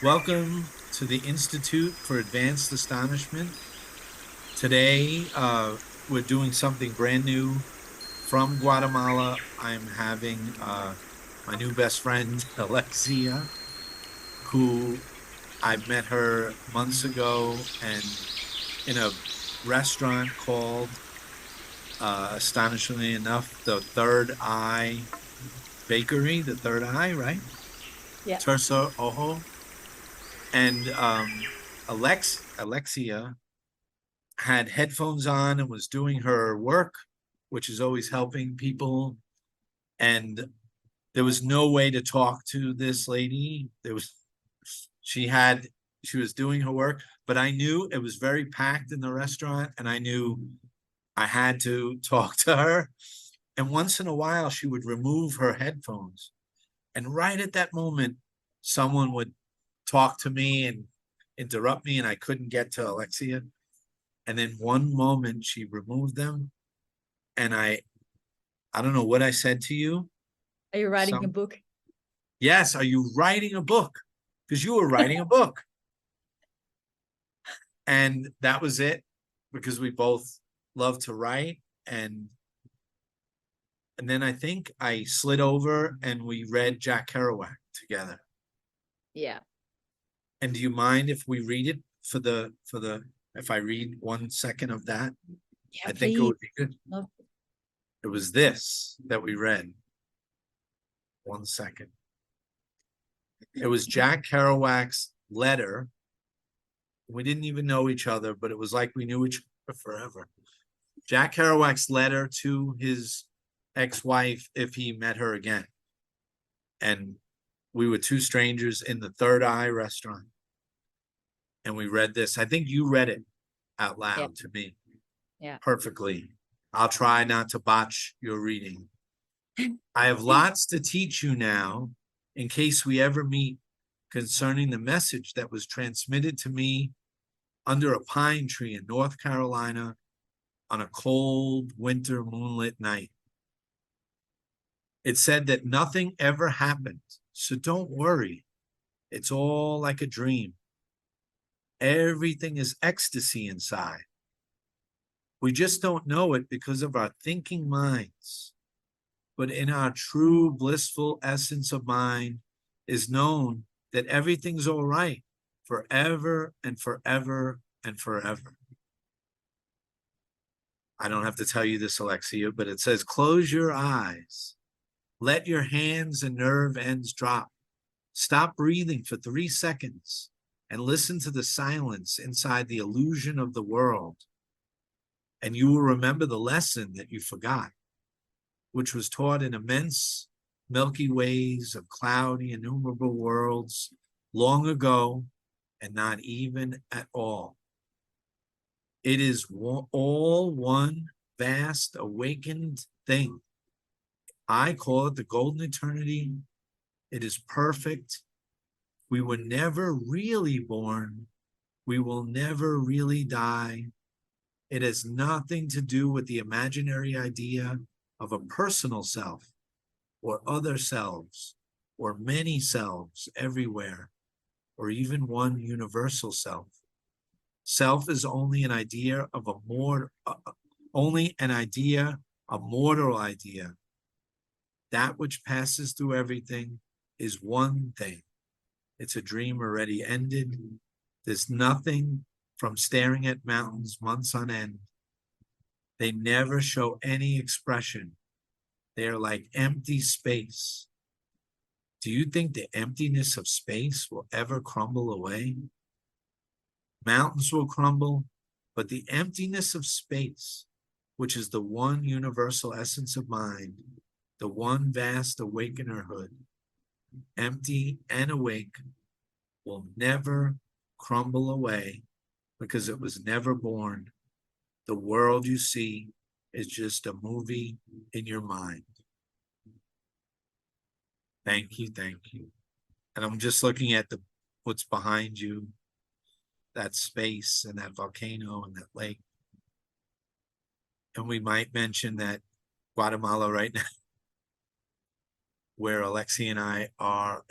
Welcome to the Institute for Advanced Astonishment. Today, we're doing something brand new from Guatemala. I'm having my new best friend, Alexia, who I met her months ago and in a restaurant called, astonishingly enough, the Third Eye Bakery, the Third Eye, right? Yeah. Tersa Ojo. And Alexia had headphones on and was doing her work, which is always helping people. And there was no way to talk to this lady. She had, she was doing her work, but I knew it was very packed in the restaurant and I knew I had to talk to her. And once in a while, she would remove her headphones. And right at that moment, someone would talk to me and interrupt me, and I couldn't get to Alexia. And then one moment she removed them, and I don't know what I said to you. Are you writing a Some book? Yes, are you writing a book? Because you were writing a book. And that was it, because we both love to write. And then I think I slid over and we read Jack Kerouac together. Yeah. And do you mind if we read it if I read 1 second of that? Yeah, I think it please. would be good. No. It was this that we read. 1 second. It was Jack Kerouac's letter. We didn't even know each other, but it was like we knew each other forever. Jack Kerouac's letter to his ex-wife if he met her again. And we were two strangers in the Third Eye restaurant. And we read this. I think you read it out Yeah. loud to me. Yeah. Perfectly. I'll try not to botch your reading. I have lots to teach you now in case we ever meet concerning the message that was transmitted to me under a pine tree in North Carolina on a cold winter moonlit night. It said that nothing ever happened, so don't worry. It's all like a dream. Everything is ecstasy inside. We just don't know it because of our thinking minds. But in our true blissful essence of mind is known that everything's all right forever and forever and forever. I don't have to tell you this, Alexia, but it says, close your eyes. Let your hands and nerve ends drop. Stop breathing for 3 seconds and listen to the silence inside the illusion of the world. And you will remember the lesson that you forgot, which was taught in immense milky ways of cloudy, innumerable worlds long ago, and not even at all. It is all one vast awakened thing. I call it the golden eternity. It is perfect. We were never really born. We will never really die. It has nothing to do with the imaginary idea of a personal self or other selves or many selves everywhere or even one universal self. Self is only an idea of a mortal idea. That which passes through everything is one thing. It's a dream already ended. There's nothing from staring at mountains months on end. They never show any expression. They are like empty space. Do you think the emptiness of space will ever crumble away? Mountains will crumble, but the emptiness of space, which is the one universal essence of mind, the one vast awakenerhood, empty and awake, will never crumble away because it was never born. The world you see is just a movie in your mind. Thank you, thank you. And I'm just looking at what's behind you, that space and that volcano and that lake. And we might mention that Guatemala right now, where Alexia and I are,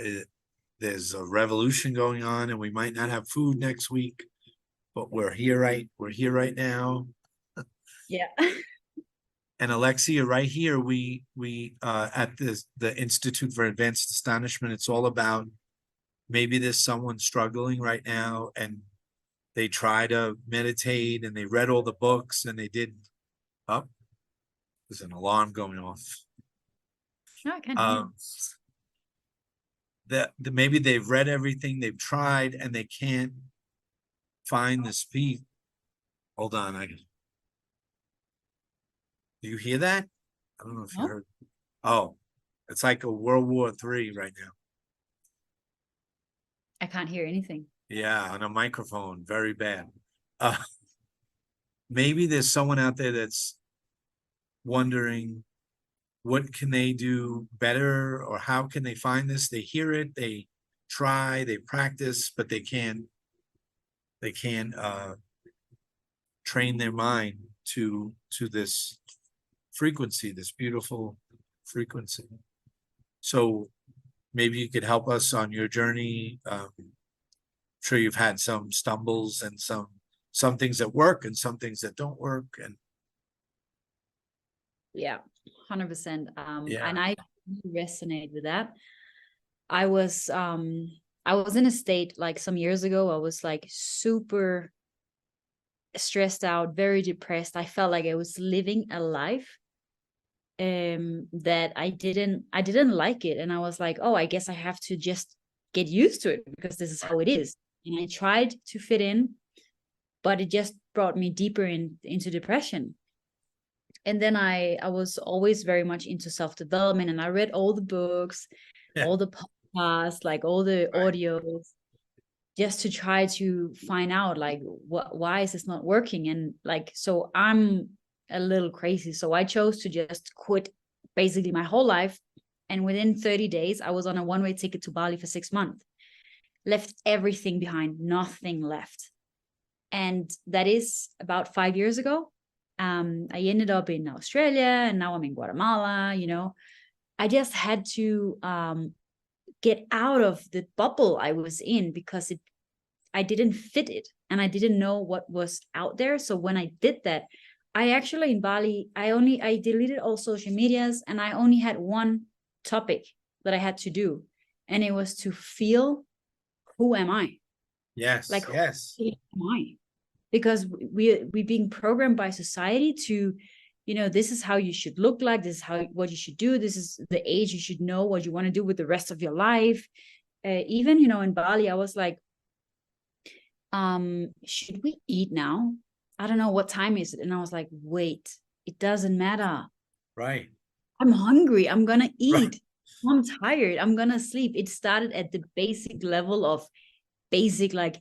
there's a revolution going on, and we might not have food next week, but we're here right now. Yeah. And Alexia, right here, we at the Institute for Advanced Astonishment, it's all about, maybe there's someone struggling right now, and they try to meditate, and they read all the books, and they did. Oh, there's an alarm going off. No, I can't hear. That maybe they've read everything, they've tried, and they can't find this peace. Hold on, do you hear that? I don't know if you heard. Oh, it's like a World War III right now. I can't hear anything. Yeah, on a microphone, very bad. Maybe there's someone out there that's wondering, what can they do better, or how can they find this? They hear it, they try, they practice, but they can't train their mind to this frequency, this beautiful frequency. So maybe you could help us on your journey. I'm sure you've had some stumbles and some things that work and some things that don't work. And Yeah, 100%. Yeah. And I resonate with that. I was in a state like some years ago. I was like super stressed out, very depressed. I felt like I was living a life that I didn't like it. And I was like, oh, I guess I have to just get used to it because this is how it is. And I tried to fit in, but it just brought me deeper into depression. And then I was always very much into self-development, and I read all the books, all the podcasts, like all the audios, just to try to find out like why is this not working. And like, so I'm a little crazy, so I chose to just quit basically my whole life. And within 30 days I was on a one-way ticket to Bali for 6 months, left everything behind, nothing left. And that is about 5 years ago. I ended up in Australia, and now I'm in Guatemala. I just had to get out of the bubble I was in, because I didn't fit it, and I didn't know what was out there. So when I did that, I actually in Bali, I deleted all social medias, and I only had one topic that I had to do, and it was to feel, who am I? Yes, like, yes. who am I? Because we're being programmed by society to, this is how you should look like, this is what you should do, this is the age you should know what you want to do with the rest of your life. Even in Bali, I was like, should we eat now? I don't know, what time is it? And I was like, wait, it doesn't matter. Right. I'm hungry, I'm gonna eat. Right. I'm tired, I'm gonna sleep. It started at the basic level of like,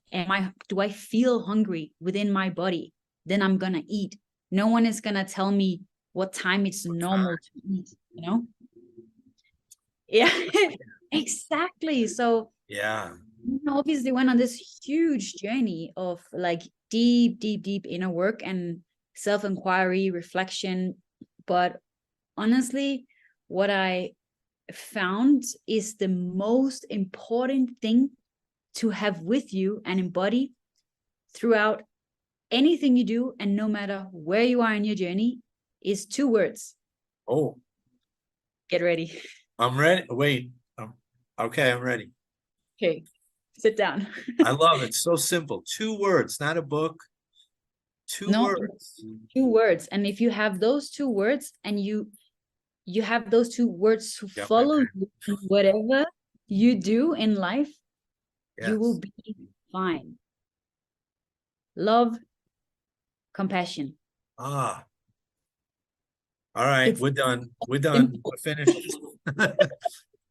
do I feel hungry within my body? Then I'm gonna eat. No one is gonna tell me what time it's normal to eat, Yeah, exactly. So Yeah. obviously went on this huge journey of like deep inner work and self-inquiry, reflection. But honestly, what I found is the most important thing to have with you and embody throughout anything you do, and no matter where you are in your journey, is 2 words. Oh, get ready. I'm ready. Wait. Okay, I'm ready. Okay, sit down. I love it. So simple. 2 words, not a book. 2 words. 2 words. And if you have those 2 words, and you have those 2 words to follow you in whatever you do in life, you will be fine. Love, compassion. All right, we're done. We're done. We're finished.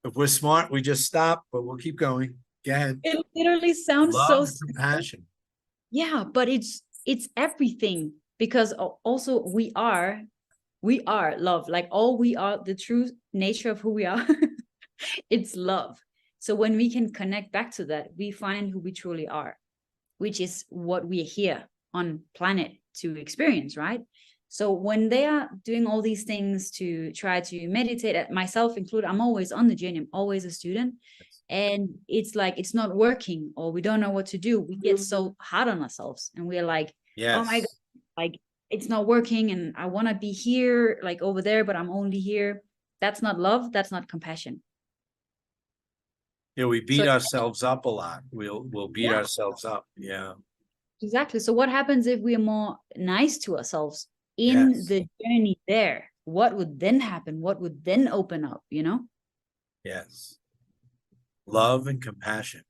If we're smart, we just stop, but we'll keep going. Go ahead. It literally sounds Love, so compassion. Yeah, but it's everything, because also we are love. Like, all we are, the true nature of who we are, it's love. So when we can connect back to that, we find who we truly are, which is what we're here on planet to experience, right? So when they are doing all these things to try to meditate, myself included, I'm always on the journey. I'm always a student. And it's like, it's not working, or we don't know what to do. We get so hard on ourselves, and we're like, oh my God, Yes. like it's not working. And I want to be here, like over there, but I'm only here. That's not love. That's not compassion. Yeah, we So beat ourselves up a lot. We'll beat yeah, ourselves up. Yeah. exactly. So what happens if we are more nice to ourselves in Yes. the journey there? What would then happen? What would then open up, you know? Yes. Love and compassion.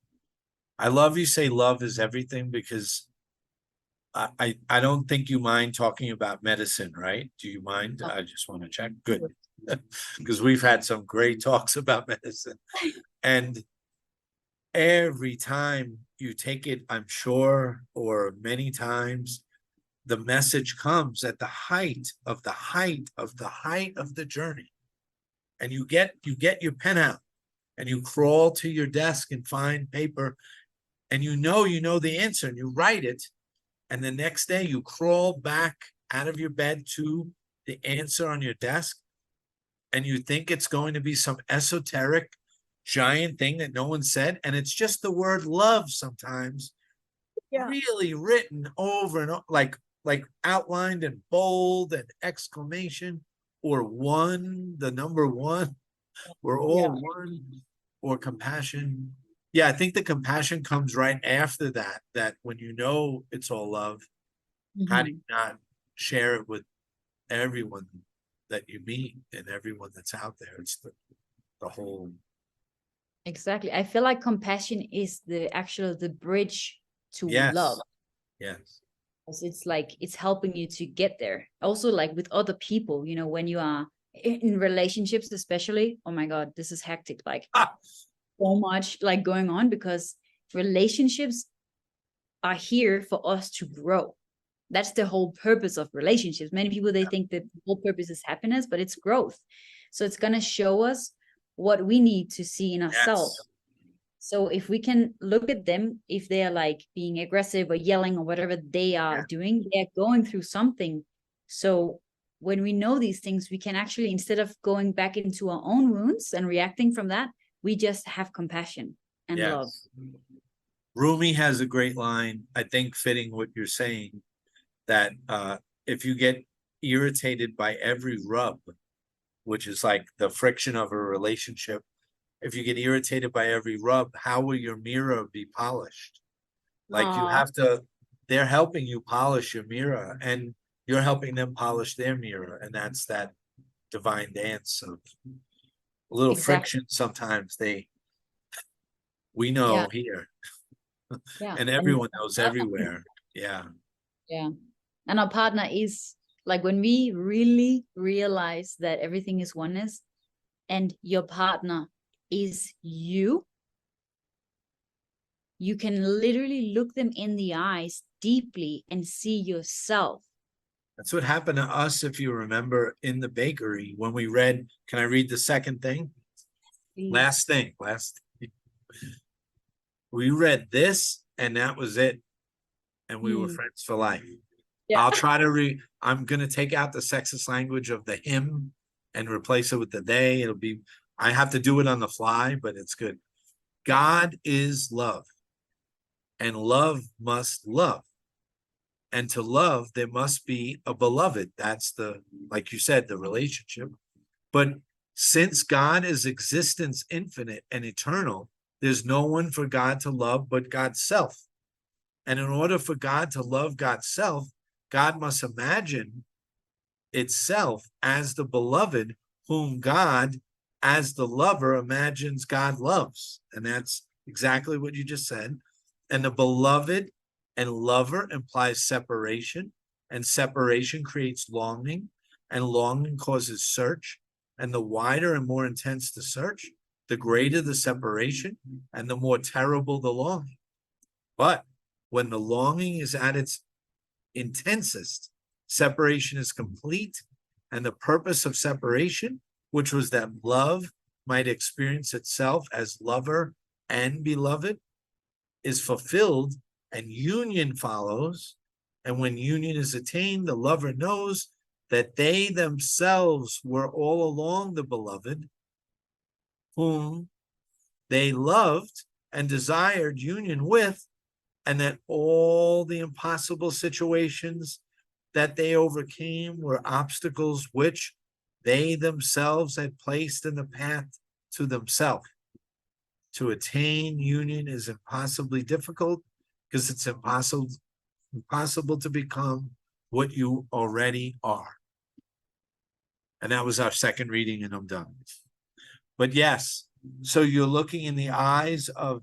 I love you say love is everything, because I don't think you mind talking about medicine, right? Do you mind? I just want to check. Good. Because we've had some great talks about medicine. And every time you take it, I'm sure, or many times, the message comes at the height of the journey. And you get your pen out and you crawl to your desk and find paper, and you know the answer, and you write it. And the next day you crawl back out of your bed to the answer on your desk, and you think it's going to be some esoteric giant thing that no one said, and it's just the word love sometimes, really written over and over, like outlined in bold and exclamation, or one, the number one, we're all one, or compassion. Yeah, I think the compassion comes right after that, that when you know it's all love, how do you not share it with everyone that you meet and everyone that's out there? It's the whole. Exactly. I feel like compassion is the bridge to love. Yes. Yes. It's like it's helping you to get there. Also, like with other people, you know, when you are in relationships, especially. Oh my God, this is hectic. Like Ah, so much like going on, because relationships are here for us to grow. That's the whole purpose of relationships. Many people, they think that the whole purpose is happiness, but it's growth. So it's going to show us what we need to see in ourselves. yes. So if we can look at them, if they are like being aggressive or yelling or whatever they are Yeah. doing, they're going through something. So when we know these things, we can actually, instead of going back into our own wounds and reacting from that, we just have compassion and love. Yes. Rumi has a great line, I think, fitting what you're saying, that if you get irritated by every rub, which is like the friction of a relationship, if you get irritated by every rub, how will your mirror be polished? Like you have to, they're helping you polish your mirror, and you're helping them polish their mirror. And that's that divine dance of a little Exactly. friction. Sometimes we Yeah. know here, Yeah. and And everyone knows everywhere. Yeah. yeah. And our partner is like, when we really realize that everything is oneness and your partner is you, you can literally look them in the eyes deeply and see yourself. That's what happened to us, if you remember, in the bakery when we read. Can I read the second thing? Last thing. We read this, and that was it. And we were friends for life. Yeah. I'll try to I'm gonna take out the sexist language of the him and replace it with the they. I have to do it on the fly, but it's good. God is love, and love must love. And to love, there must be a beloved. That's like you said, the relationship. But since God is existence infinite and eternal, there's no one for God to love but God's self. And in order for God to love God's self, God must imagine itself as the beloved, whom God, as the lover, imagines God loves. And that's exactly what you just said. And the beloved and lover implies separation, and separation creates longing, and longing causes search. And the wider and more intense the search, the greater the separation, and the more terrible the longing. But when the longing is at its intensest, separation is complete, and the purpose of separation, which was that love might experience itself as lover and beloved, is fulfilled, and union follows. And when union is attained, the lover knows that they themselves were all along the beloved, whom they loved and desired union with, and that all the impossible situations that they overcame were obstacles which they themselves had placed in the path to themselves. To attain union is impossibly difficult because it's impossible to become what you already are. And that was our second reading, and I'm done. But yes, so you're looking in the eyes of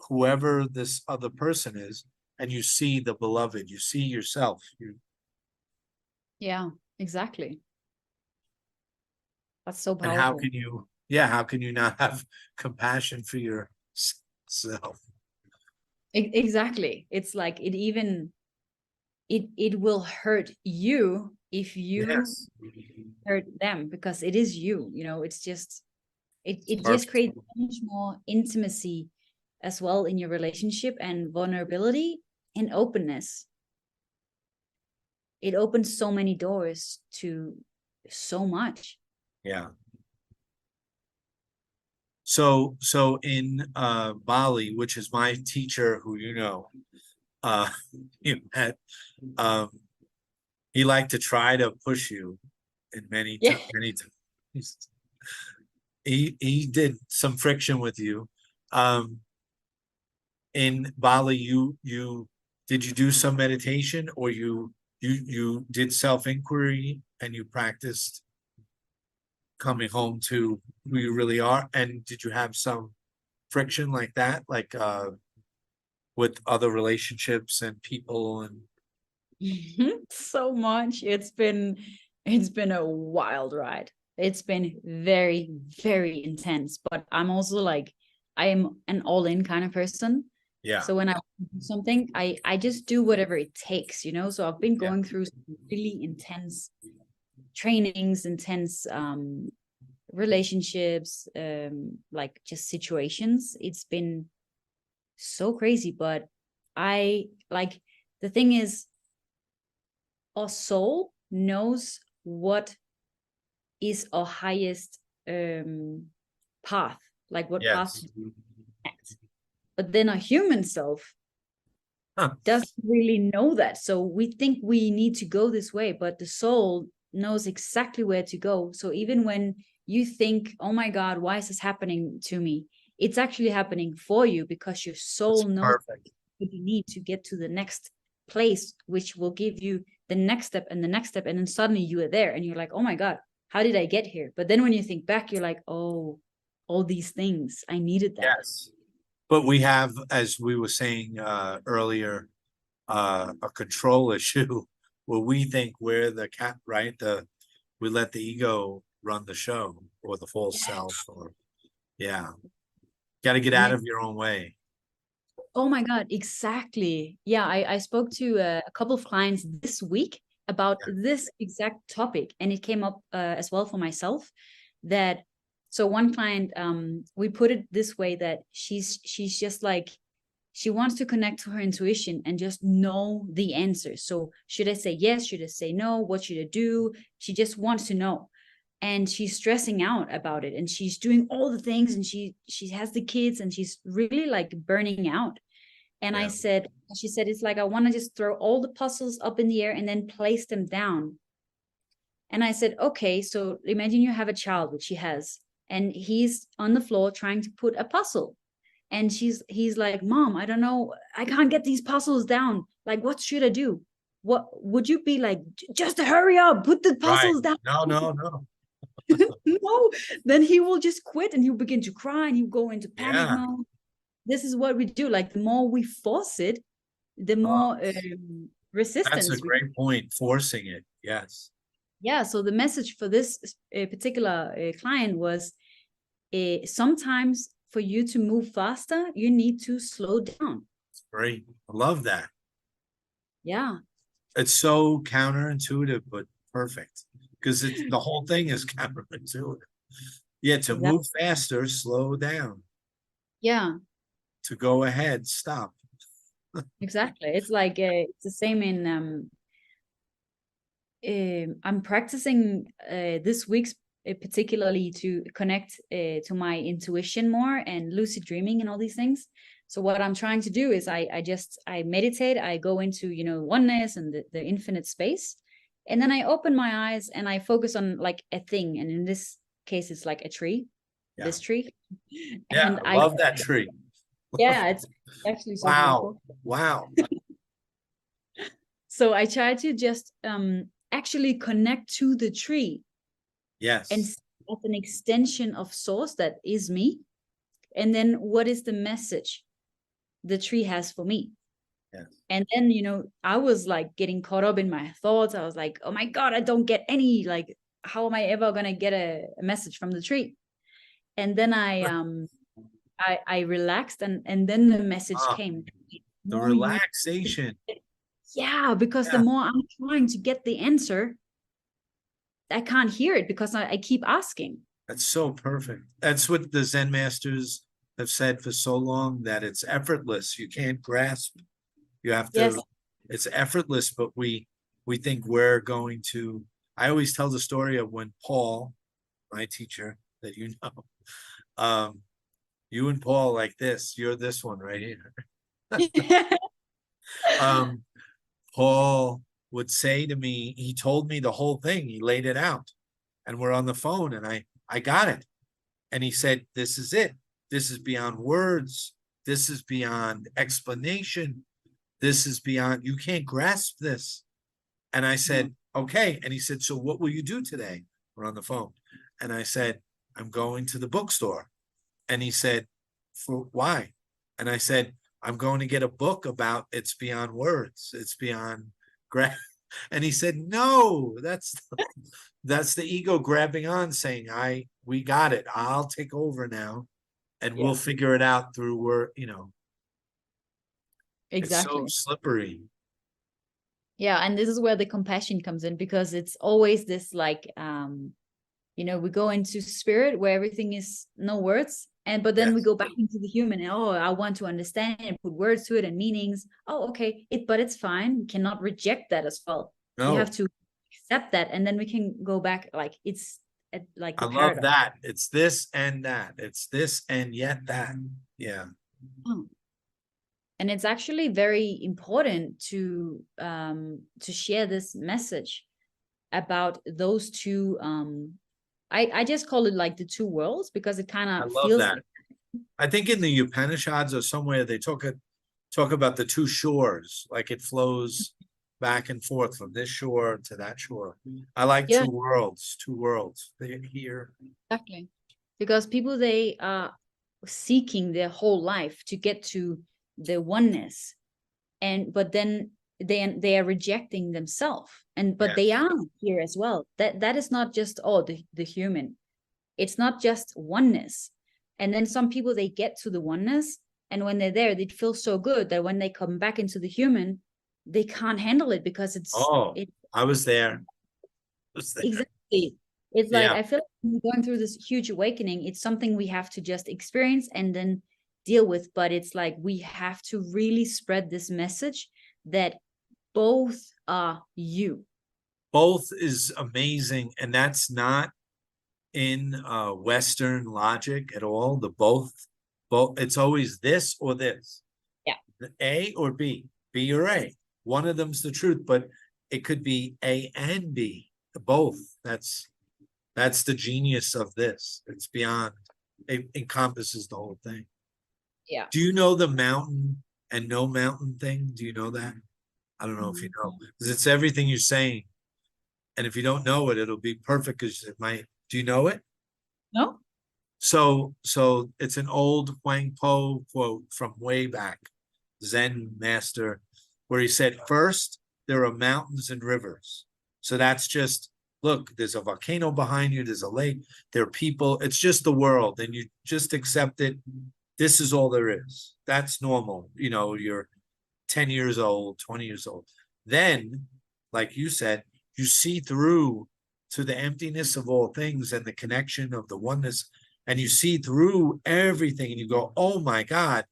whoever this other person is, and you see the beloved, you see yourself. Yeah, exactly. That's so And how powerful. can you, yeah, how can you not have compassion for yourself? Exactly. It's like it will hurt you if you Yes. hurt them, because it is you, you know. It's just it just Perfect. creates so much more intimacy as well in your relationship, and vulnerability and openness. It opens so many doors to so much. Yeah. So in Bali, which is my teacher who uh you met, um he liked to try to push you in Yeah. many times. He did some friction with you. Um in Bali, you did you do some meditation, or you did self-inquiry and you practiced coming home to who you really are? And did you have some friction like that, like with other relationships and people? And So much. It's been a wild ride. It's been very, very intense, but I'm also like, I am an all-in kind of person. yeah, So when I do something, I just do whatever it takes, you know. So I've been yeah, going through some really intense trainings, intense relationships, like just situations. It's been so crazy, but I like, the thing is, our soul knows what is our highest path, like what path yes. to act. But then our human self Huh. doesn't really know that. So we think we need to go this way, but the soul knows exactly where to go. So even when you think, oh my God, why is this happening to me? It's actually happening for you, because your That's soul knows perfect. what you need to get to the next place, which will give you the next step and the next step. And then suddenly you are there and you're like, oh my God, how did I get here? But then when you think back, you're like, oh, all these things, I needed that. Yes. But we have, as we were saying earlier, a control issue where we think we're the cat, right? We let the ego run the show, or the false Yeah. self, or yeah. Got to get Yeah. out of your own way. Oh my God, exactly. Yeah, I spoke to a couple of clients this week about Yeah. this exact topic, and it came up as well for myself. That, so one client, we put it this way, that she's just like, she wants to connect to her intuition and just know the answer. So should I say yes? Should I say no? What should I do? She just wants to know, and she's stressing out about it, and she's doing all the things, and she has the kids, and she's really like burning out. And Yeah. she said, it's like, I want to just throw all the puzzles up in the air and then place them down. And I said, okay, so imagine you have a child, which she has, and he's on the floor trying to put a puzzle. And he's like, Mom, I don't know, I can't get these puzzles down. Like, what should I do? What would you be like, just hurry up, put the Right. puzzles down? No, no, no. No, then he will just quit and he'll begin to cry and he'll go into panic Yeah. mode. This is what we do. Like, the more we force it, the Oh, more that's a resistance we. great point. Forcing it. Yes. Yeah, so the message for this particular client was, sometimes for you to move faster, you need to slow down. Great. I love that. Yeah, It's so counterintuitive, but perfect, because it's the whole thing is counterintuitive. Yeah, to exactly. move faster, slow down. Yeah, To go ahead, stop. exactly. It's like, it's the same in I'm practicing this week's particularly to connect to my intuition more and lucid dreaming and all these things. So what I'm trying to do is I meditate, I go into, you know, oneness and the infinite space, and then I open my eyes and I focus on like a thing, and in this case it's like a tree, Yeah. this tree. Yeah, And I love that tree. yeah, it's actually so Wow. beautiful. Wow. So I try to just actually connect to the tree and Yes. as an extension of source that is me. And then what is the message the tree has for me? Yes. And then, you know, I was like getting caught up in my thoughts. I was like, oh my God, I don't get any, like, how am I ever going to get a message from the tree? And then I relaxed, and then the message Ah, came. the More you, relaxation. yeah, because the Yeah, more I'm trying to get the answer, I can't hear it because I keep asking. that's so perfect. That's what the Zen masters have said for so long, that it's effortless. You can't grasp. You have Yes. to, it's effortless, but we think we're going to. I always tell the story of when Paul, my teacher that you know, you and Paul like this, you're this one right here. Um, Paul would say to me, he told me the whole thing, he laid it out, and we're on the phone, and I got it. And he said, this is it. This is beyond words. This is beyond explanation. This is beyond, you can't grasp this. And I said, okay. And he said, so what will you do today? We're on the phone. And I said, I'm going to the bookstore. And he said, for why? And I said, I'm going to get a book about it's beyond words. It's beyond and he said, no, that's the ego grabbing on, saying, we got it. I'll take over now, and we'll figure it out through work, you know. Exactly. It's so slippery. Yeah, and this is where the compassion comes in, because it's always this like you know, we go into spirit where everything is no words, and but then we go back into the human, and oh, I want to understand and put words to it and meanings. Oh, okay, but it's fine. We cannot reject that as well. No. We have to accept that, and then we can go back. Like it's like the I love paradox. that. It's this and that. It's this and yet that. Yeah. And it's actually very important to share this message about those two. I just call it like the two worlds, because it kind I of love feels that. I think in the Upanishads or somewhere they talk about the two shores, like it flows back and forth from this shore to that shore. I like two worlds. They're here. Exactly. Because people, they are seeking their whole life to get to the oneness, but then they are rejecting themselves, but they are here as well. That is not just the human. It's not just oneness. And then some people, they get to the oneness, and when they're there, they feel so good that when they come back into the human, they can't handle it, because I was there. Exactly. It's like, I feel like when we're going through this huge awakening, it's something we have to just experience and then deal with. But it's like we have to really spread this message that both are you. Both is amazing, and that's not in Western logic at all. The both, it's always this or this. Yeah. A or B, B or A. One of them's the truth, but it could be A and B, both. That's the genius of this. It's beyond, it encompasses the whole thing. Yeah. Do you know the mountain and no mountain thing? Do you know that? I don't know if you know, because it's everything you're saying. And if you don't know it, it'll be perfect, because it might. Do you know it? No. So it's an old Huang Po quote from way back, Zen master, where he said, first, there are mountains and rivers. So that's just, look, there's a volcano behind you, there's a lake, there are people, it's just the world, and you just accept it. This is all there is. That's normal. You know, you're 10 years old, 20 years old. Then, like you said, you see through to the emptiness of all things and the connection of the oneness, and you see through everything, and you go, oh my God.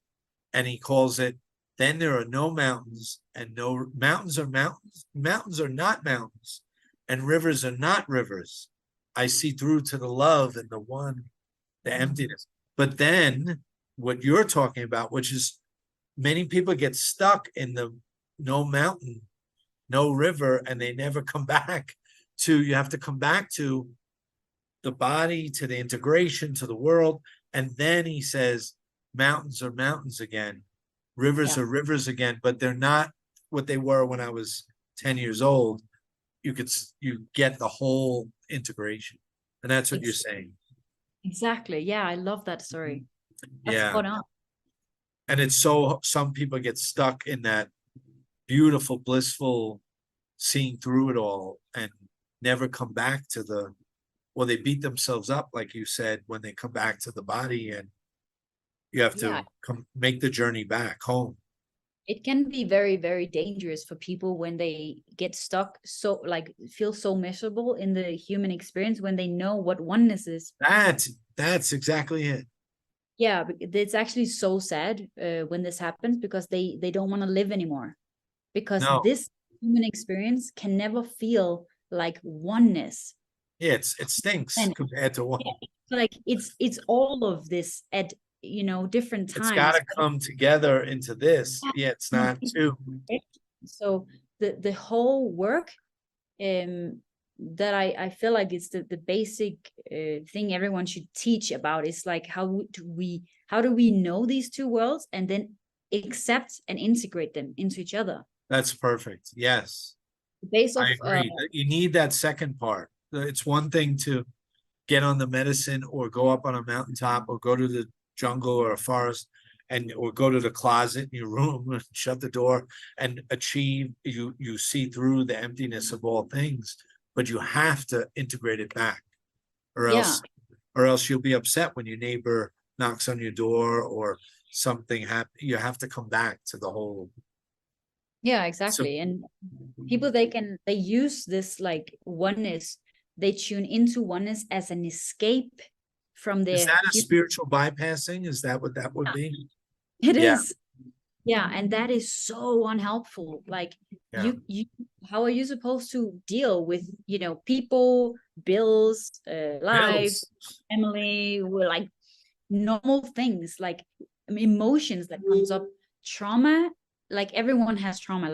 And he calls it, then there are no mountains, and no mountains are mountains. Mountains are not mountains. and rivers are not rivers. I see through to the love and the one, the emptiness. But then what you're talking about, which is many people get stuck in the no mountain, no river, and they never come back to, you have to come back to the body, to the integration, to the world. And then he says, mountains are mountains again, rivers are rivers again, but they're not what they were when I was 10 years old. You get the whole integration. And that's what you're saying. Exactly. Yeah, I love that story. That's Yeah. spot on. And it's so, some people get stuck in that beautiful, blissful seeing through it all and never come back to the, well, they beat themselves up, like you said, when they come back to the body, and you have to make the journey back home. It can be very, very dangerous for people when they get stuck, so like feel so miserable in the human experience when they know what oneness is. That's exactly it. Yeah, it's actually so sad when this happens, because they don't want to live anymore, because this human experience can never feel like oneness. Yeah, it stinks compared to one. Like it's all of this at different times. It's got to come together into this. Yeah, it's not two. So the whole work that I feel like it's the basic thing everyone should teach about is like, how do we know these two worlds and then accept and integrate them into each other. That's perfect. Yes. Based off, I agree. You need that second part. It's one thing to get on the medicine or go up on a mountaintop or go to the jungle or a forest or go to the closet in your room and shut the door and achieve, you see through the emptiness of all things, but you have to integrate it back, or else you'll be upset when your neighbor knocks on your door or something happens. You have to come back to the whole. Yeah, exactly. And people, they use this like oneness, they tune into oneness as an escape from their. Is that a spiritual bypassing? Is that what that would be? It is. Yeah, and that is so unhelpful. Like you how are you supposed to deal with people, bills, life, family, like normal things, like emotions that comes up, trauma. Like everyone has trauma.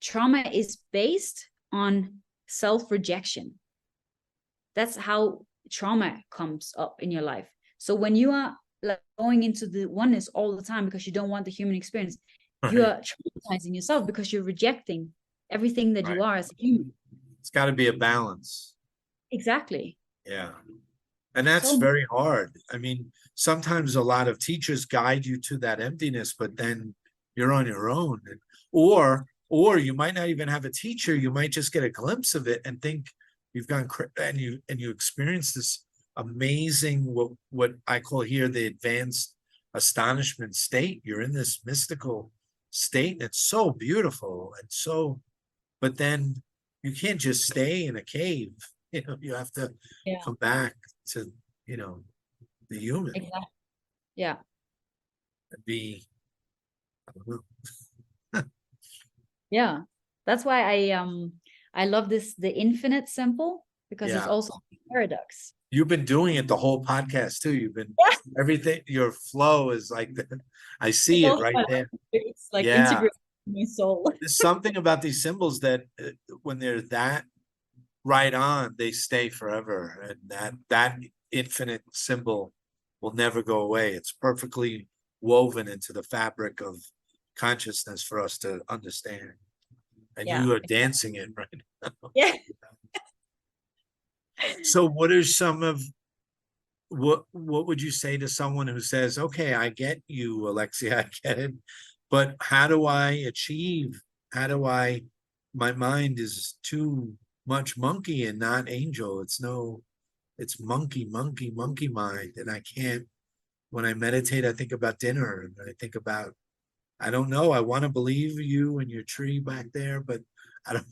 Trauma is based on self-rejection. That's how trauma comes up in your life. So when you are like going into the oneness all the time because you don't want the human experience, you are traumatizing yourself because you're rejecting everything that you are as a human. It's got to be a balance. Exactly. Yeah. And that's very hard. I mean, sometimes a lot of teachers guide you to that emptiness, but then you're on your own. Or you might not even have a teacher. You might just get a glimpse of it and think you've gone, and you experience this amazing, what I call here the advanced astonishment state. You're in this mystical state. It's so beautiful and so, but then you can't just stay in a cave. You have to come back to the human. Exactly. Yeah. And be, I don't know. Yeah, that's why I love the infinite symbol, because it's also a paradox. You've been doing it the whole podcast too. You've been everything. Your flow is like I see it right there. It's like integrated in my soul. There's something about these symbols that when they're that right on, they stay forever, and that infinite symbol will never go away. It's perfectly woven into the fabric of consciousness for us to understand. And you are dancing it right now. Yeah. So what are some of what would you say to someone who says, okay, I get you, Alexia, I get it, but how do I achieve? My mind is too much monkey and not angel. It's monkey mind. And I can't, when I meditate, I think about dinner and I think about, I don't know, I want to believe you and your tree back there, but I don't,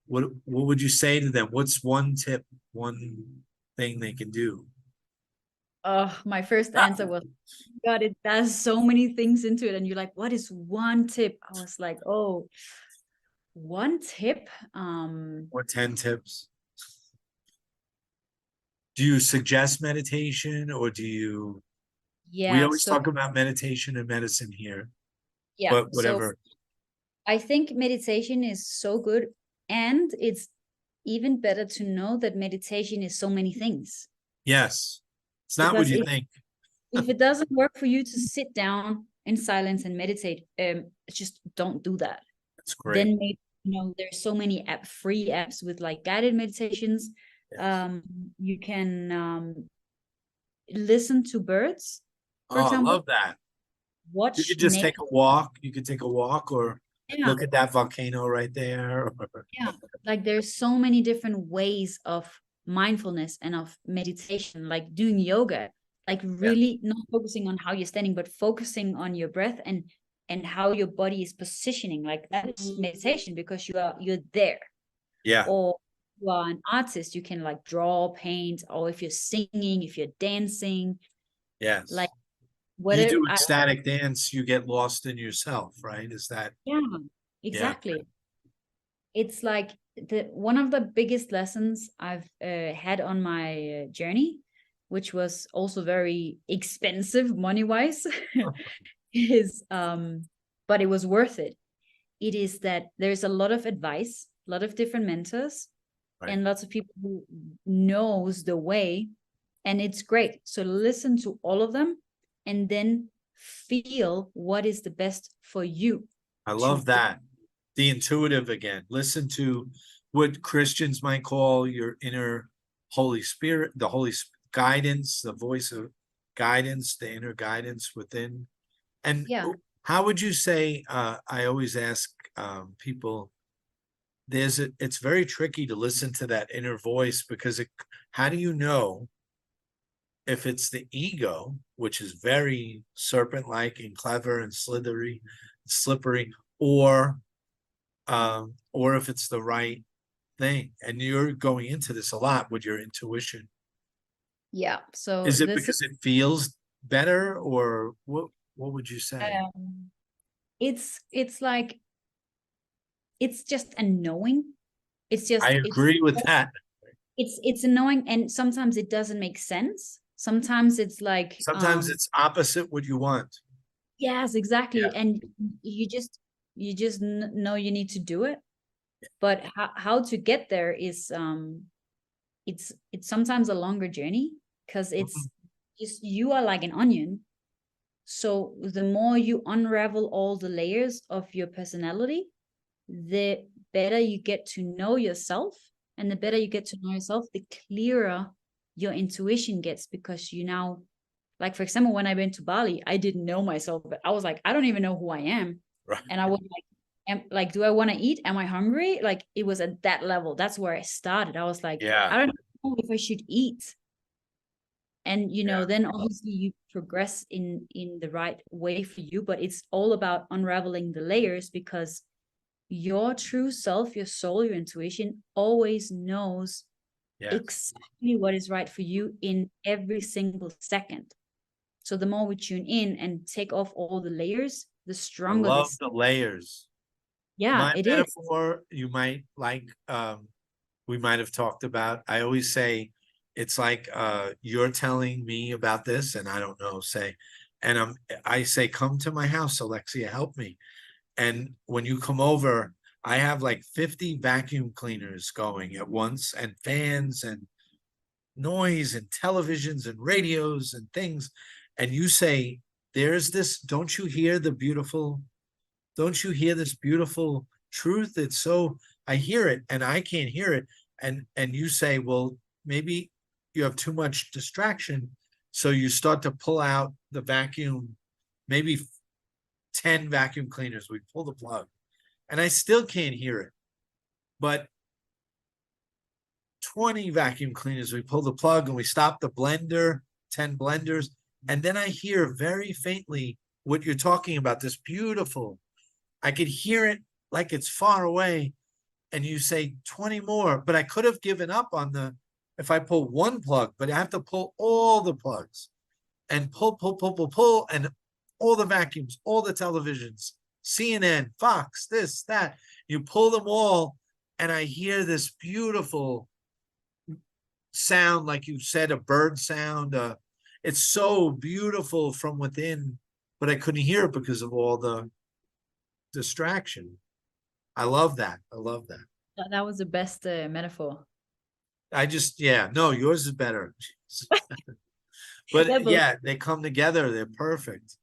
what would you say to them? What's one tip, one thing they can do? My first answer was, God, it does so many things into it. And you're like, what is one tip? I was like, One tip, or 10 tips? Do you suggest meditation, or do you, we yeah, always so talk about meditation and medicine here, yeah, but so whatever. I think meditation is so good, and it's even better to know that meditation is so many things. Yes. It's not what Because you think. if it doesn't work for you to sit down in silence and meditate, just don't do that. That's great. Then maybe, there's so many free apps with like guided meditations. Yes. You can listen to birds, for Oh, I example. love that. You Watch could just take nature. a walk. You could take a walk, or Yeah, look at that volcano right there. yeah. Like there's so many different ways of mindfulness and of meditation, like doing yoga, like Yeah. really not focusing on how you're standing, but focusing on your breath and how your body is positioning. Like that is meditation, because you're there. Yeah. Or you are an artist, you can like draw, paint, or if you're singing, if you're dancing, like Yes. You whatever. do ecstatic dance, you get lost in yourself, right? Is that, Yeah, yeah. exactly. It's like the one of the biggest lessons I've had on my journey, which was also very expensive money wise, is but it was worth it. It is that there's a lot of advice, a lot of different mentors, Right. and lots of people who knows the way, and it's great. So listen to all of them, and then feel what is the best for you I to love that. The intuitive again. Listen to what Christians might call your inner Holy Spirit, the guidance, the voice of guidance, the inner guidance within. And yeah. how would you say, I always ask people, it's very tricky to listen to that inner voice, because how do you know if it's the ego, which is very serpent-like and clever and slippery, or if it's the right thing? And you're going into this a lot with your intuition. Yeah, so Is it this is because it feels better, or what would you say? um, it's like it's just a knowing. It's I just agree with that. it's a knowing, and sometimes it doesn't make sense. Sometimes it's like Sometimes it's opposite what you want. yes, exactly, Yeah. and you just know you need to do it, but how to get there is it's sometimes a longer journey, because Mhm. it's just you are like an onion. So the more you unravel all the layers of your personality, the better you get to know yourself. And the better you get to know yourself, the clearer your intuition gets, because you now, like, for example, when I went to Bali, I didn't know myself, but I was like, I don't even know who I am. Right. And I was like, do I want to eat? Am I hungry? Like, it was at that level. That's where I started. I was like, Yeah. I don't know if I should eat. And Yeah. then obviously you progress in the right way for you, but it's all about unraveling the layers, because your true self, your soul, your intuition always knows Yes. exactly what is right for you in every single second. So the more we tune in and take off all the layers, the I stronger love this. the layers. Yeah, My it is. metaphor, you might like, we might have talked about. I always say it's like you're telling me about this, and I don't know, and I say, come to my house, Alexia, help me. And when you come over, I have like 50 vacuum cleaners going at once, and fans and noise and televisions and radios and things. And you say, there's this, don't you hear this beautiful truth? It's so, I hear it and I can't hear it. And you say, well, maybe you have too much distraction. So you start to pull out the vacuum, maybe 10 vacuum cleaners. We pull the plug and I still can't hear it. But 20 vacuum cleaners, we pull the plug and we stop the blender, 10 blenders. And then I hear very faintly what you're talking about, this beautiful, I could hear it like it's far away. And you say 20 more, but I could have given up on if I pull one plug, but I have to pull all the plugs and pull, and all the vacuums, all the televisions CNN, Fox, this, that. You pull them all, and I hear this beautiful sound, like you said, a bird sound. It's so beautiful from within, but I couldn't hear it because of all the distraction. I love that. I love that. That was the best metaphor. Yeah, no, yours is better. But Yeah, but yeah, they come together. They're perfect.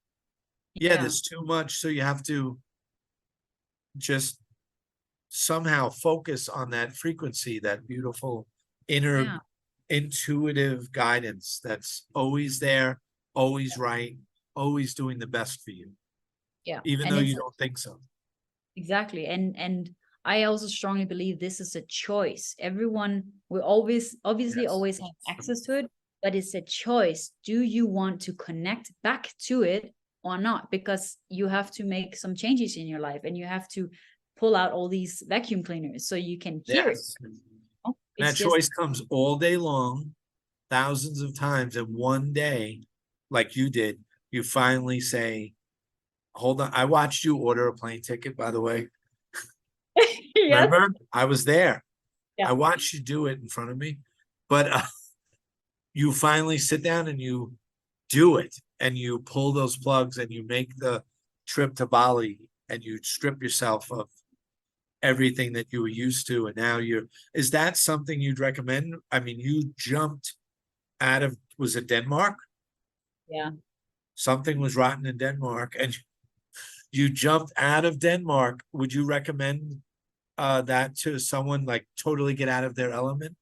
Yeah, yeah, there's too much, so you have to just somehow focus on that frequency, that beautiful inner yeah, intuitive guidance that's always there, always right, always doing the best for you, yeah. even And though it's you don't think so. exactly. And I also strongly believe this is a choice. Everyone will always obviously Yes. always have access to it, but it's a choice. Do you want to connect back to it or not? Because you have to make some changes in your life and you have to pull out all these vacuum cleaners so you can hear it. Yes. And It's that just choice comes all day long, thousands of times, and one day, like you did, you finally say, hold on. I watched you order a plane ticket, by the way. yes. Remember? I was there. Yeah. I watched you do it in front of me, but you finally sit down and you do it, and you pull those plugs and you make the trip to Bali, and you strip yourself of everything that you were used to, and now is that something you'd recommend? I mean, you jumped out of, was it Denmark? Yeah. Something was rotten in Denmark, and you jumped out of Denmark. Would you recommend that to someone, like totally get out of their element?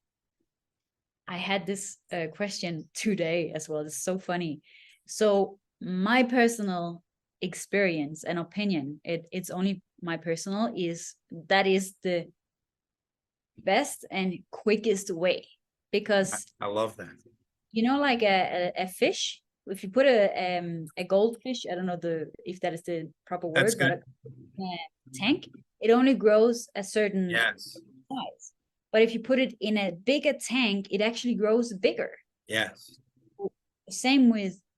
I had this question today as well. It's so funny. So my personal experience and opinion, it's only my personal, is that is the best and quickest way. Because I love that. you know, like a fish, if you put a goldfish, I don't know if that is the proper That's word, but good. a tank, it only grows a certain Yes. size. But if you put it in a bigger tank, it actually grows bigger. Yes. Same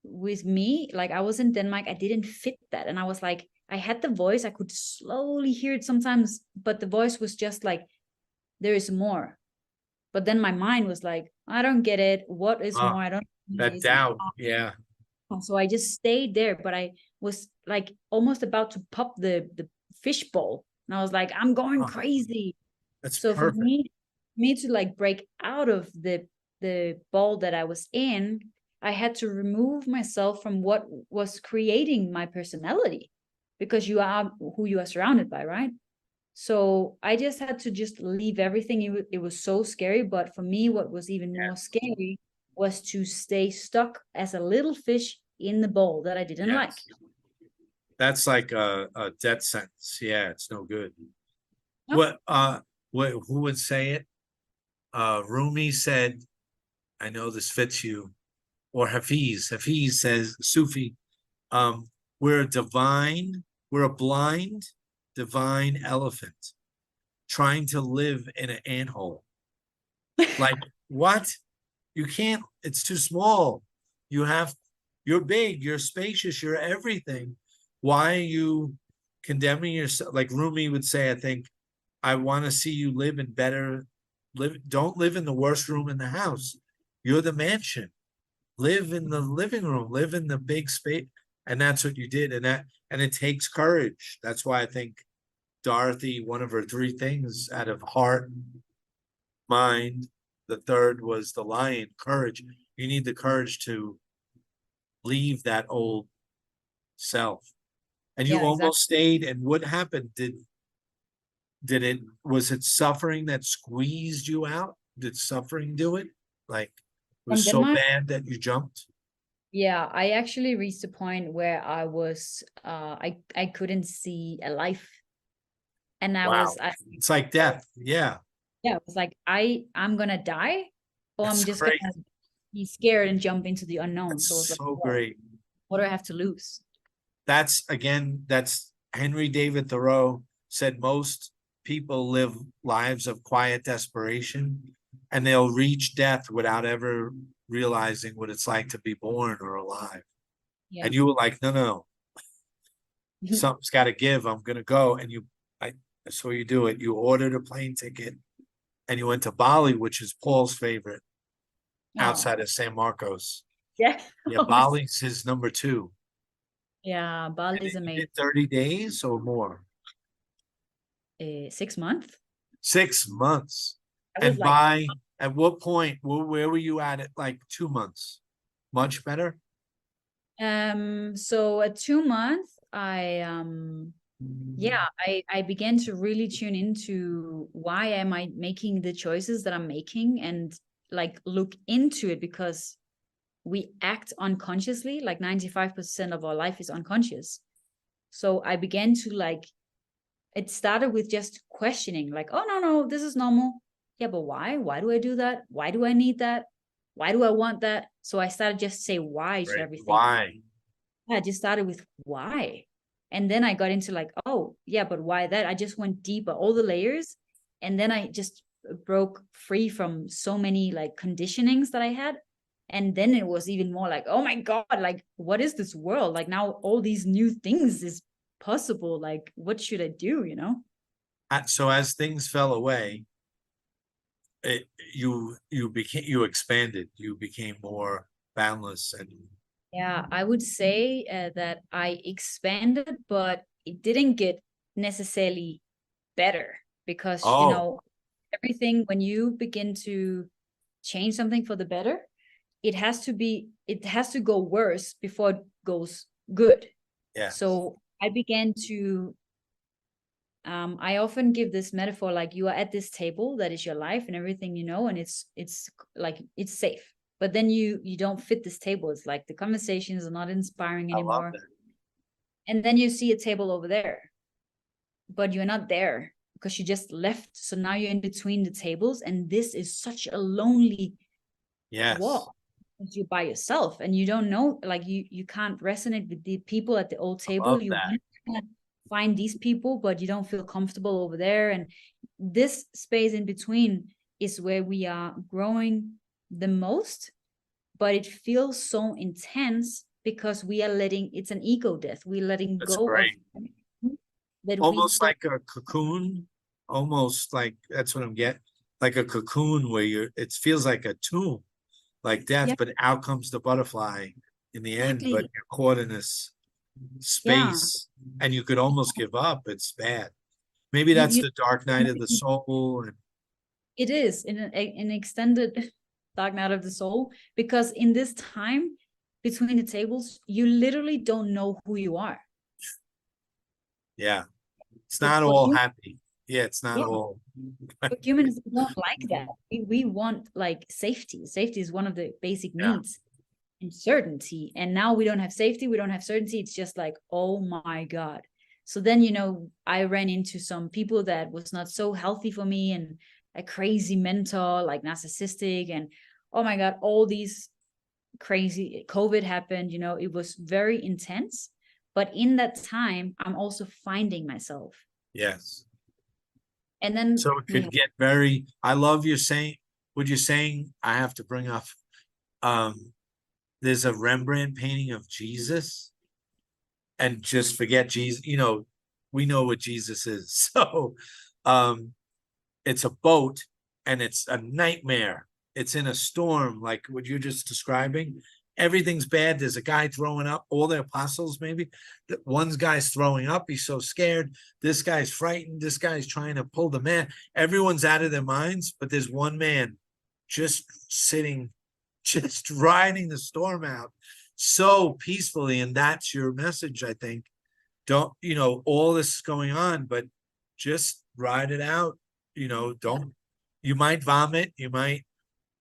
with me. Like I was in Denmark, I didn't fit that, and I was like, I had the voice, I could slowly hear it sometimes, but the voice was just like, there is more. But then my mind was like, I don't get it. What is more? I don't know what it That is. And doubt. Yeah. so I just stayed there, but I was like almost about to pop the fish bowl, and I was like, I'm going Oh, crazy. that's So for perfect. me to like break out of the ball that I was in, I had to remove myself from what was creating my personality, because you are who you are surrounded by, right? So I just had to just leave everything. It was so scary, but for me, what was even more Yes. scary was to stay stuck as a little fish in the bowl that I didn't like. Yes. That's like a death sentence. Yeah, it's no good. No, Who would say it? Rumi said, I know this fits you, or Hafiz. Hafiz says, Sufi, um, we're a we're a blind, divine elephant trying to live in an anthole. Like, what? You can't, it's too small. You're big, you're spacious, you're everything. Why are you condemning yourself? Like Rumi would say, I think, I want to see you live in better, don't live in the worst room in the house. You're the mansion. Live in the living room, live in the big space. And that's what you did. And it takes courage. That's why I think Dorothy, one of her three things out of heart, mind, the third was the lion, courage. You need the courage to leave that old self. And you yeah, exactly. almost stayed. And what happened? Was it suffering that squeezed you out? Did suffering do it? Like it From was so Denmark, bad that you jumped? yeah, I actually reached a point where I couldn't see a life, and Wow. I It's like death. Yeah. yeah, it was like I'm gonna die, or I'm That's just great. gonna be scared and jump into the unknown. So I was That's like, so well, great. what do I have to lose? That's Henry David Thoreau said most people live lives of quiet desperation, and they'll reach death without ever realizing what it's like to be born or alive. Yeah, And you were like, no, no, something's got to give. I'm gonna go, and I saw you do it. You ordered a plane ticket, and you went to Bali, which is Paul's favorite, outside Oh, of San Marcos. yeah. Yeah, Bali's his number 2. Yeah, Bali And is you amazing. did 30 days or more? 6 months. 6 months. I was And like, at what point, where were you at like 2 months? Much better? so at 2 months, I began to really tune into why am I making the choices that I'm making, and like look into it, because we act unconsciously. Like 95% of our life is unconscious. So I began to like, it started with just questioning, like, oh no, this is normal. Yeah, but why do I do that? Why do I need that? Why do I want that? So I started just say why to Right. everything. Why? I just started with why. And then I got into like, oh, yeah, but why that? I just went deeper, all the layers. And then I just broke free from so many like conditionings that I had. And then it was even more like, oh my God, like, what is this world? Like, now all these new things is possible. Like, what should I do? So as things fell away, you expanded, you became more boundless, and Yeah, I would say that I expanded, but it didn't get necessarily better, because oh everything, when you begin to change something for the better, it has to go worse before it goes good. yeah, So I began to I often give this metaphor, like you are at this table that is your life and everything, and it's like it's safe, but then you don't fit this table. It's like the conversations are not inspiring I love anymore, that. and then you see a table over there, but you're not there because you just left. So now you're in between the tables, and this is such a lonely Yes, walk, because you're by yourself and you don't know, like you can't resonate with the people at the old I table. love You that. want to find these people, but you don't feel comfortable over there. And this space in between is where we are growing the most, but it feels so intense because we are letting, it's an ego death, we're letting That's go of great. that we Almost don't. like a cocoon, almost like that's what I'm getting. Like a cocoon where it feels like a tomb, like death, Yeah, but out comes the butterfly in the end, but exactly. you're caught in this Yeah, space and you could almost give up. It's bad. Maybe you, that's you the dark night of the soul. And it is in an extended dark night of the soul, because in this time between the tables, you literally don't know who you are. yeah, it's But not for all you, happy. Yeah, it's not yeah, all. but humans don't like that. We want like safety. Safety is one of the basic Yeah. needs, and certainty. And now we don't have safety, we don't have certainty. It's just like, oh my God. So then, I ran into some people that was not so healthy for me, and a crazy mentor, like narcissistic, and oh my God, all these crazy. COVID happened, it was very intense. But in that time, I'm also finding myself. Yes. And then So it could get very, I love you saying, what you're saying, I have to bring up, um, there's a Rembrandt painting of Jesus and just forget Jesus, we know what Jesus is. So, it's a boat and it's a nightmare. It's in a storm, like what you're just describing. Everything's bad. There's a guy throwing up, all the apostles, maybe. One guy's throwing up. He's so scared. This guy's frightened. This guy's trying to pull the man. Everyone's out of their minds, but there's one man just sitting, just riding the storm out so peacefully. And that's your message, I think. Don't, all this is going on, but just ride it out. Don't, you might vomit, you might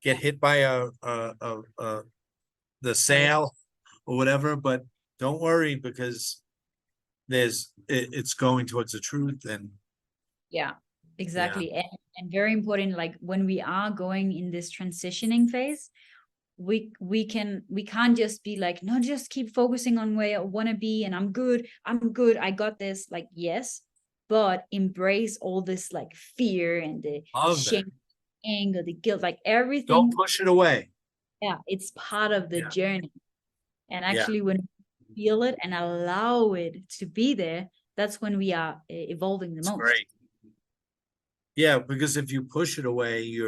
get hit by the sail or whatever, but don't worry because it's going towards the truth. And yeah, yeah, exactly. And very important, like when we are going in this transitioning phase, we can't just be like, no, just keep focusing on where I want to be, and I'm good, I got this. Like, yes, but embrace all this like fear and the love that. shame, anger, the guilt, like Don't everything. push it away. Yeah, it's part of the Yeah, journey. And yeah, actually, when feel it and allow it to be there, that's when we are evolving the It's most. great. Yeah, because if you push it away,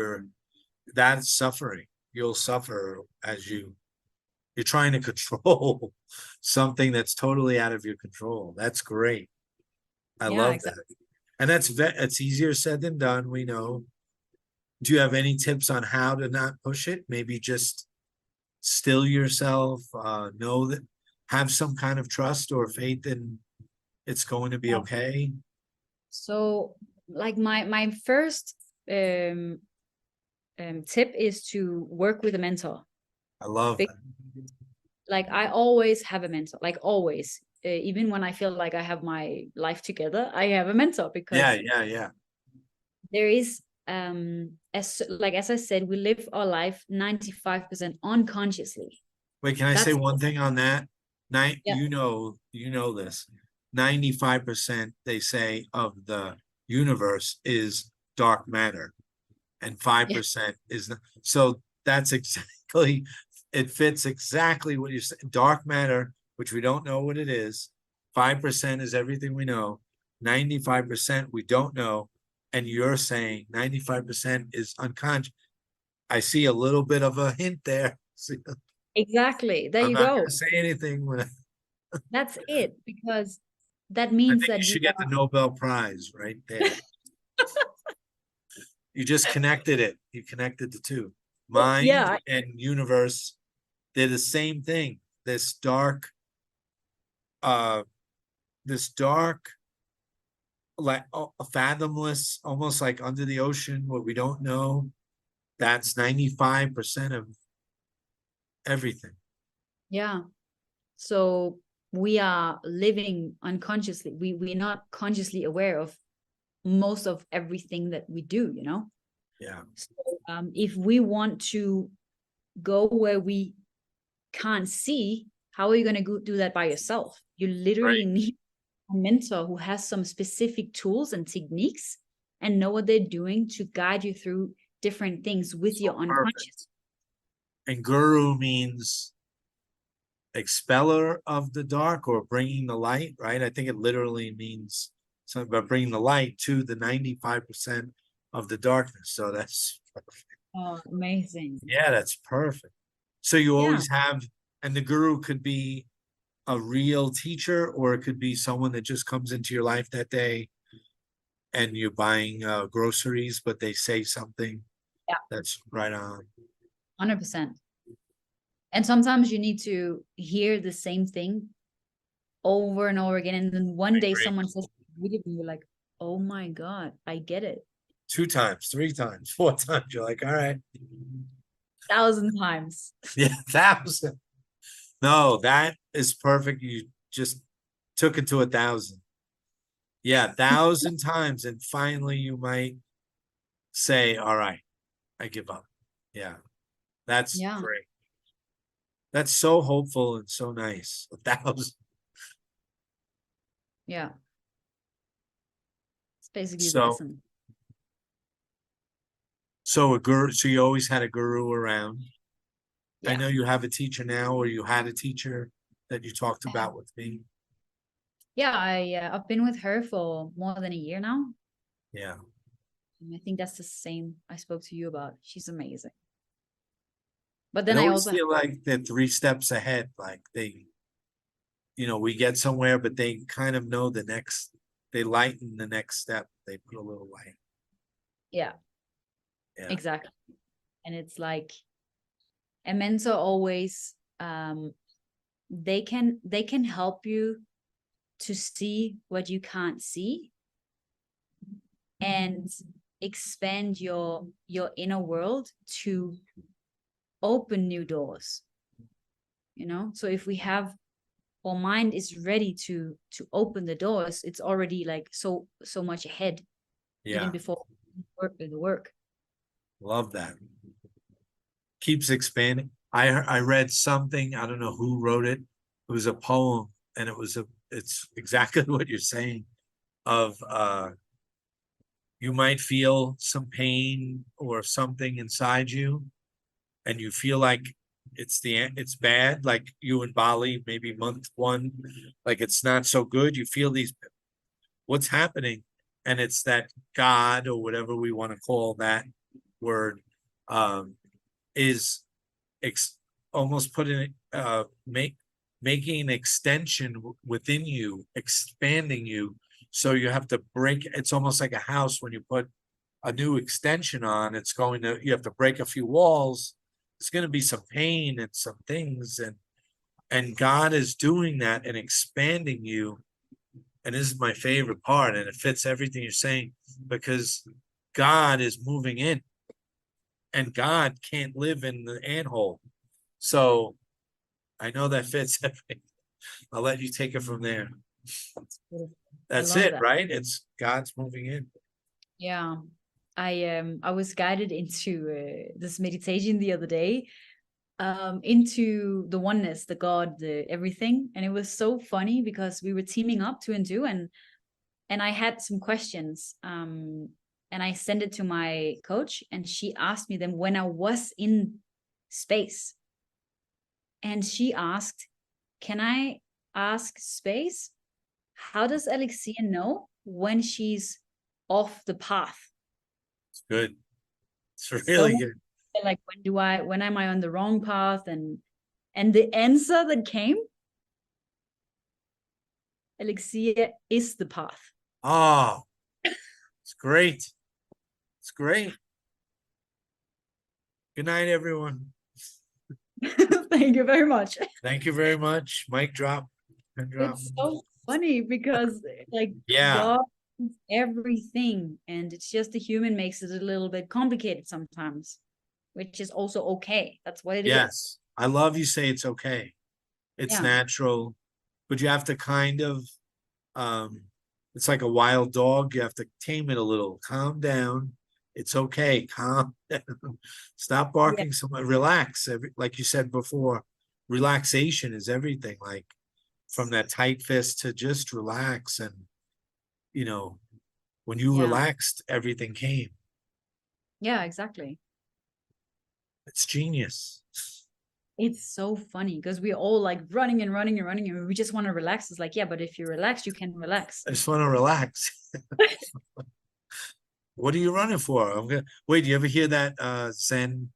that's suffering. You'll suffer as you're trying to control something that's totally out of your control. That's great. I Yeah, love exactly. that. And it's easier said than done, we know. Do you have any tips on how to not push it? Maybe just still yourself, know that, have some kind of trust or faith in it's going to be Yeah. okay. So like my first tip is to work with a mentor. I love Be- that. Like I always have a mentor, like always. Even when I feel like I have my life together, I have a mentor Yeah, because yeah. there is as I said, we live our life 95% unconsciously. Wait, can I say That's one thing on that? yeah, You know this. 95% they say of the universe is dark matter, and yeah, 5% is so that's exactly, it fits exactly what you're saying. Dark matter, which we don't know what it is. 5% is everything we know. 95% we don't know. And you're saying 95% is unconscious. I see a little bit of a hint there. exactly. There I'm you not going go. to say anything when That's it, because that I means think you that we should get the are Nobel Prize right there. You just connected it. You connected the two. Mind yeah, and universe, they're the same thing. This dark, uh, this dark, like fathomless, almost like under the ocean, what we don't know. That's 95% of everything. yeah. So we are living unconsciously. We're not consciously aware of most of everything that we do, you know? Yeah. So if we want to go where we can't see, how are you going to do that by yourself? You literally Right. need a mentor who has some specific tools and techniques and know what they're doing to guide you through different things with your So perfect. unconscious. And guru means expeller of the dark or bringing the light, right? I think it literally means something about bringing the light to the 95% of the darkness. So that's perfect. Oh, amazing. Yeah, that's perfect. So you Yeah. always have, and the guru could be a real teacher, or it could be someone that just comes into your life that day and you're buying groceries, but they say something Yeah. that's right on. 100%. And sometimes you need to hear the same thing over and over again. And then one I day agree. someone says, and you're like, oh my God, I get it. 2 times, 3 times, 4 times. You're like, all right. 1,000 times. Yeah, 1,000. No, that is perfect. You just took it to 1,000. Yeah, 1,000 times. And finally you might say, all right, I give up. Yeah, that's Yeah. great. That's so hopeful and so nice. 1,000. Yeah. It's basically the So, essence. so a guru, so you always had a guru around. I Yeah. know you have a teacher now, or you had a teacher that you talked about with me. Yeah. I've been with her for more than a year now. Yeah. And I think that's the same I spoke to you about. She's amazing. But I then I always also, feel like they're 3 steps ahead. Like we get somewhere, but they kind of know they lighten the next step. They put a little light. yeah, Yeah. exactly. And it's like a mentor always, they can help you to see what you can't see and expand your inner world to open new doors, you know. So if we have our mind is ready to open the doors, it's already like so much ahead even Yeah. before the work. Love that. Keeps expanding. I read something, I don't know who wrote it. It was a poem, and it's exactly what you're saying of you might feel some pain or something inside you, and you feel like it's bad, like you in Bali, maybe month one, like it's not so good. You feel what's happening, and it's that God, or whatever we want to call that word, is ex almost putting making an extension within you, expanding you. So you have to break. It's almost like a house when you put a new extension on. You have to break a few walls. It's going to be some pain and some things, and God is doing that and expanding you. And this is my favorite part, and it fits everything you're saying, because God is moving in, and God can't live in the anthole. So I know that fits everything. I'll let you take it from there. That's it, that. right? It's God's moving in. Yeah. I was guided into this meditation the other day, into the oneness, the God, the everything. And it was so funny because we were teaming up, two and two, and I had some questions. And I sent it to my coach, and she asked me them when I was in space. And she asked, can I ask space, how does Alexia know when she's off the path? It's good. It's really good. Like, when am I on the wrong path? And the answer that came, Alexia is the path. Oh, it's great. It's great. Good night, everyone. Thank you very much. Thank you very much. Mic drop. It's so funny because, like, yeah, God is everything, and it's just the human makes it a little bit complicated sometimes, which is also okay. That's what it is. Yes. I love you say it's okay. It's natural, but you have to kind of, it's like a wild dog. You have to tame it a little. Calm down. It's okay. Calm down. Stop barking. Relax. Like you said before, relaxation is everything. Like from that tight fist to just relax. And, when you relaxed, everything came. Yeah, exactly. It's genius. It's so funny because we're all like running and running and running, and we just want to relax. It's like, yeah, but if you relax, you can relax. I just want to relax. What are you running for? Wait, do you ever hear that Zen,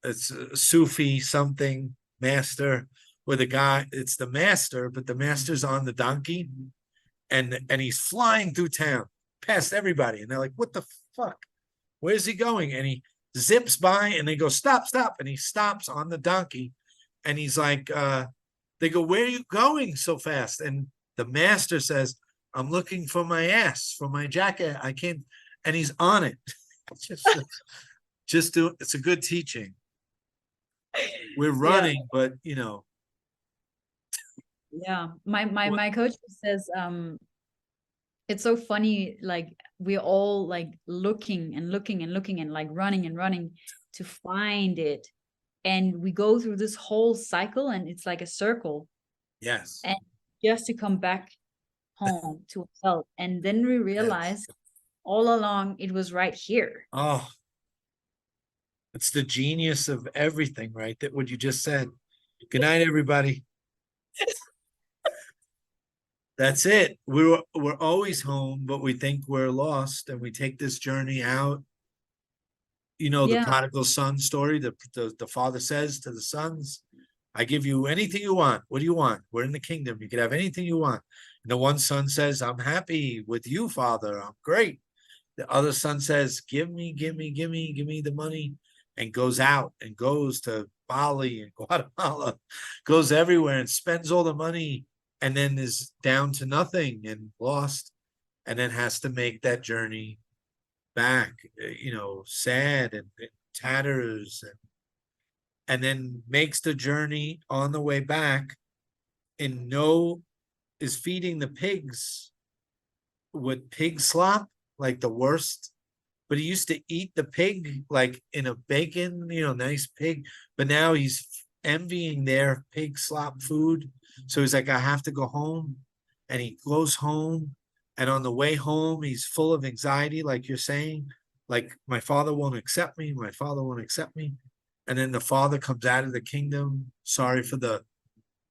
it's Sufi something master, where the guy, it's the master, but the master's on the donkey, and he's flying through town past everybody, and they're like, what the fuck? Where's he going? And he zips by, and they go, stop, and he stops on the donkey, and he's like, they go, where are you going so fast? And the master says, I'm looking for my ass, for my jacket. I can't, and he's on it. just do it. It's a good teaching. We're running, but yeah, my coach says, it's so funny, like we're all like looking and looking and looking and like running and running to find it, and we go through this whole cycle, and it's like a circle. Yes. And just to come back home to ourselves, and then we realize all along it was right here. Oh, it's the genius of everything, right? That what you just said. Good night, everybody. That's it. We're always home, but we think we're lost, and we take this journey out. The prodigal son story. The father says to the sons, I give you anything you want. What do you want? We're in the kingdom. You can have anything you want. And the one son says, I'm happy with you, father. I'm great. The other son says, give me the money, and goes out and goes to Bali and Guatemala, goes everywhere and spends all the money, and then is down to nothing and lost, and then has to make that journey back, sad and tatters, and then makes the journey on the way back, and is feeding the pigs with pig slop, like the worst. But he used to eat the pig like in a bacon, nice pig. But now he's envying their pig slop food. So he's like, I have to go home. And he goes home. And on the way home, he's full of anxiety, like you're saying. Like, my father won't accept me. My father won't accept me. And then the father comes out of the kingdom. Sorry for the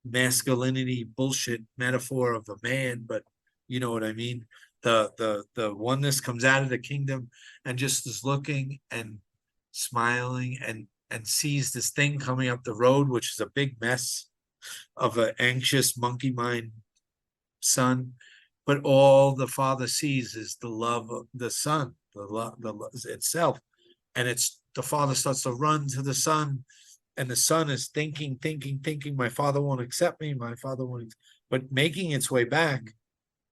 masculinity bullshit metaphor of a man, but you know what I mean. The oneness comes out of the kingdom and just is looking and smiling and sees this thing coming up the road, which is a big mess of an anxious monkey mind son. But all the father sees is the love of the son, the love itself. And it's the father starts to run to the son, and the son is thinking, my father won't accept me, my father won't, but making its way back.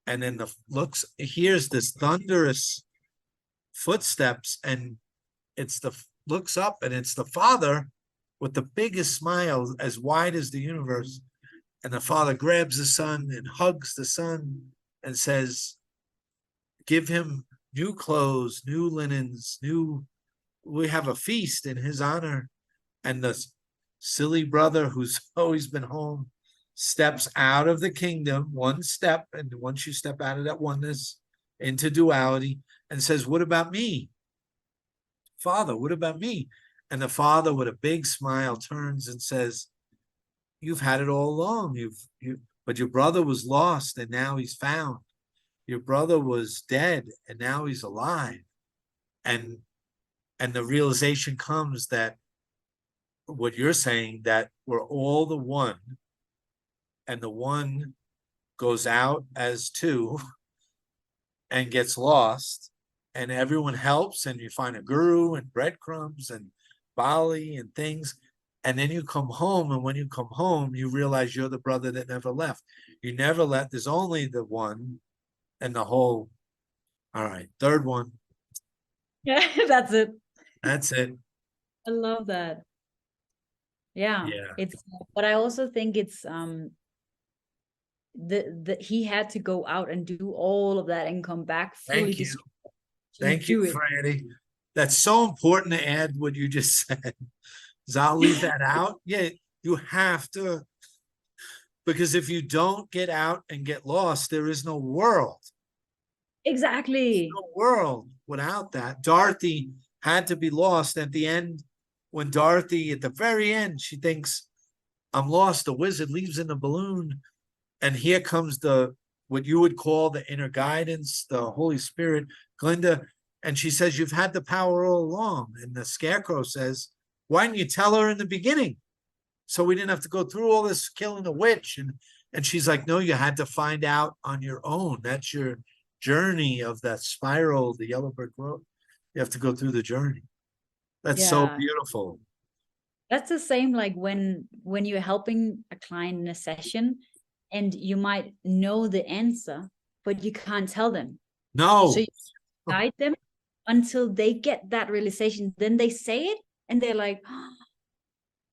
And then hears this thunderous footsteps, and looks up, and it's the father with the biggest smile as wide as the universe. And the father grabs the son and hugs the son and says, give him new clothes, new linens, we have a feast in his honor. And the silly brother who's always been home steps out of the kingdom, one step, and once you step out of that oneness into duality, and says, what about me? Father, what about me? And the father, with a big smile, turns and says, you've had it all along. But your brother was lost and now he's found. Your brother was dead and now he's alive. And the realization comes that what you're saying, that we're all the one, and the one goes out as two and gets lost, and everyone helps, and you find a guru and breadcrumbs and Bali and things. And then you come home, and when you come home, you realize you're the brother that never left. You never left. There's only the one and the whole. All right, third one. Yeah, that's it. That's it. I love that. Yeah. It's, but I also think it's he had to go out and do all of that and come back fully. Thank you, Franny. That's so important to add what you just said. I'll leave that out. Yeah, you have to, because if you don't get out and get lost, there is no world. Exactly. There's no world without that. Dorothy had to be lost at the end. When Dorothy, at the very end, she thinks, I'm lost. The wizard leaves in the balloon. And here comes what you would call the inner guidance, the Holy Spirit, Glinda. And she says, you've had the power all along. And the Scarecrow says, why didn't you tell her in the beginning? So we didn't have to go through all this killing a witch. And she's like, no, you had to find out on your own. That's your journey of that spiral, the yellow brick road. You have to go through the journey. That's so beautiful. That's the same like when you're helping a client in a session and you might know the answer, but you can't tell them. No. So you guide them until they get that realization. Then they say it and they're like, oh,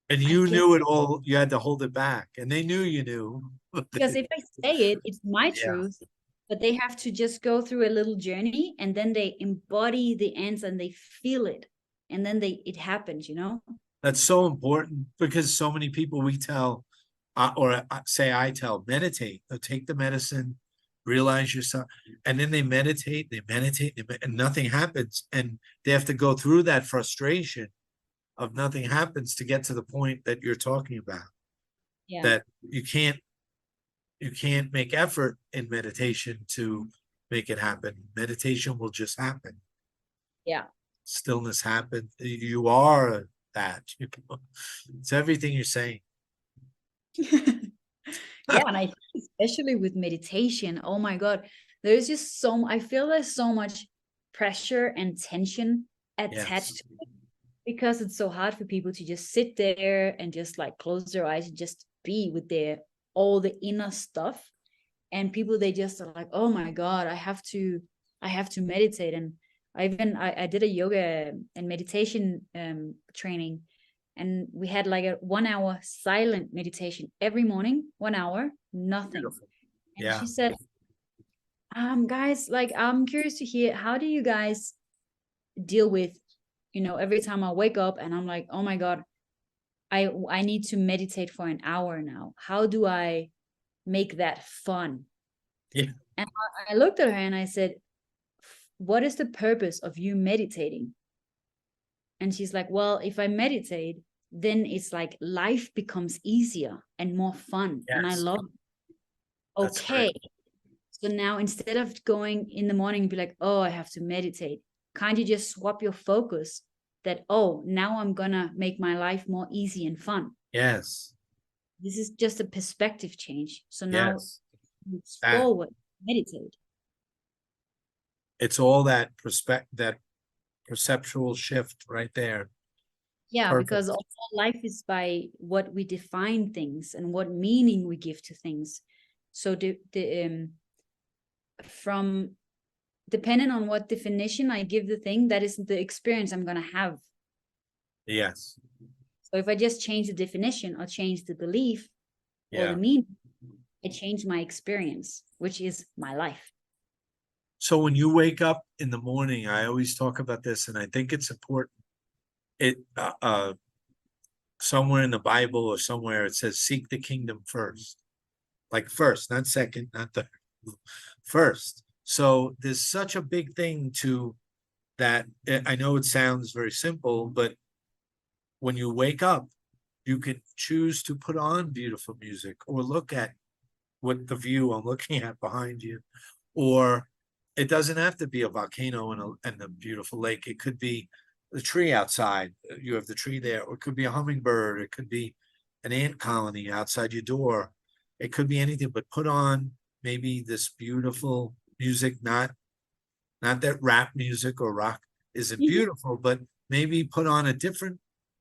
and you knew it all. You had to hold it back. And they knew you knew. Because if I say it, it's my truth. But they have to just go through a little journey and then they embody the answer and they feel it. And then it happens, you know? That's so important, because so many people we tell, I tell, meditate, take the medicine, realize yourself. And then they meditate, and nothing happens. And they have to go through that frustration of nothing happens to get to the point that you're talking about. Yeah. That you can't make effort in meditation to make it happen. Meditation will just happen. Yeah. Stillness happens. You are that. It's everything you're saying. Yeah, and I think especially with meditation, oh my God, there's just I feel there's so much pressure and tension attached to it, because it's so hard for people to just sit there and just like close their eyes and just be with all the inner stuff. And people, they just are like, oh my God, I have to meditate. And I did a yoga and meditation training, and we had like a 1 hour silent meditation every morning, 1 hour, nothing. Beautiful. And she said, guys, like, I'm curious to hear, how do you guys deal with, every time I wake up and I'm like, oh my God, I need to meditate for an hour now. How do I make that fun? Yeah. And I looked at her and I said, what is the purpose of you meditating? And she's like, well, if I meditate, then it's like life becomes easier and more fun. And I Yes. love it. That's Okay. great. So now instead of going in the morning and be like, oh, I have to meditate, can't you just swap your focus that, oh, now I'm gonna make my life more easy and fun. Yes. This is just a perspective change. So now Yes. move That forward, meditate. it's all that that perceptual shift right there. Yeah, Perfect. because also life is by what we define things and what meaning we give to things. So from depending on what definition I give the thing, that is the experience I'm gonna have. Yes. So if I just change the definition or change the belief or the Yeah. meaning, I change my experience, which is my life. So when you wake up in the morning, I always talk about this, and I think it's important. It somewhere in the Bible or somewhere it says, seek the kingdom first. Like first, not second, not third. First. So there's such a big thing to that. I know it sounds very simple, but when you wake up, you can choose to put on beautiful music or look at what the view I'm looking at behind you, or it doesn't have to be a volcano and a beautiful lake. It could be the tree outside. You have the tree there, or it could be a hummingbird. It could be an ant colony outside your door. It could be anything, but put on maybe this beautiful music, not that rap music or rock isn't beautiful, but maybe put on a different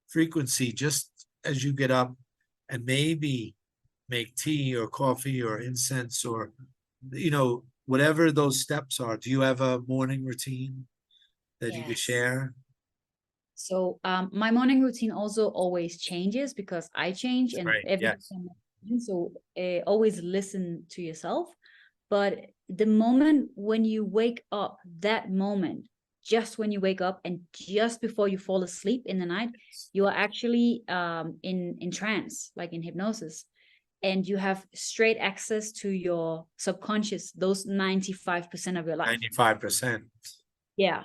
frequency just as you get up, and maybe make tea or coffee or incense or, whatever those steps are. Do you have a morning routine that you could Yes. share? So my morning routine also always changes because I change and Right. every Yes. time. So always listen to yourself. But the moment when you wake up, that moment, just when you wake up and just before you fall asleep in the night, you are actually in trance, like in hypnosis. And you have straight access to your subconscious, those 95% of your life. 95%. Yeah.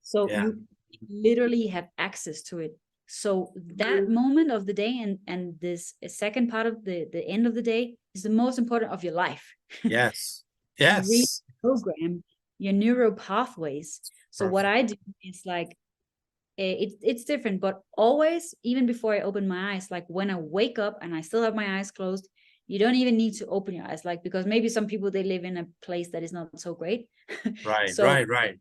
So Yeah. you literally have access to it. So that moment of the day and this second part of the end of the day is the most important of your life. Yes. Yes. Reprogram your neural pathways. So what I do is like it's different, but always, even before I open my eyes, like when I wake up and I still have my eyes closed, you don't even need to open your eyes, like because maybe some people they live in a place that is not so great. Right. So Right.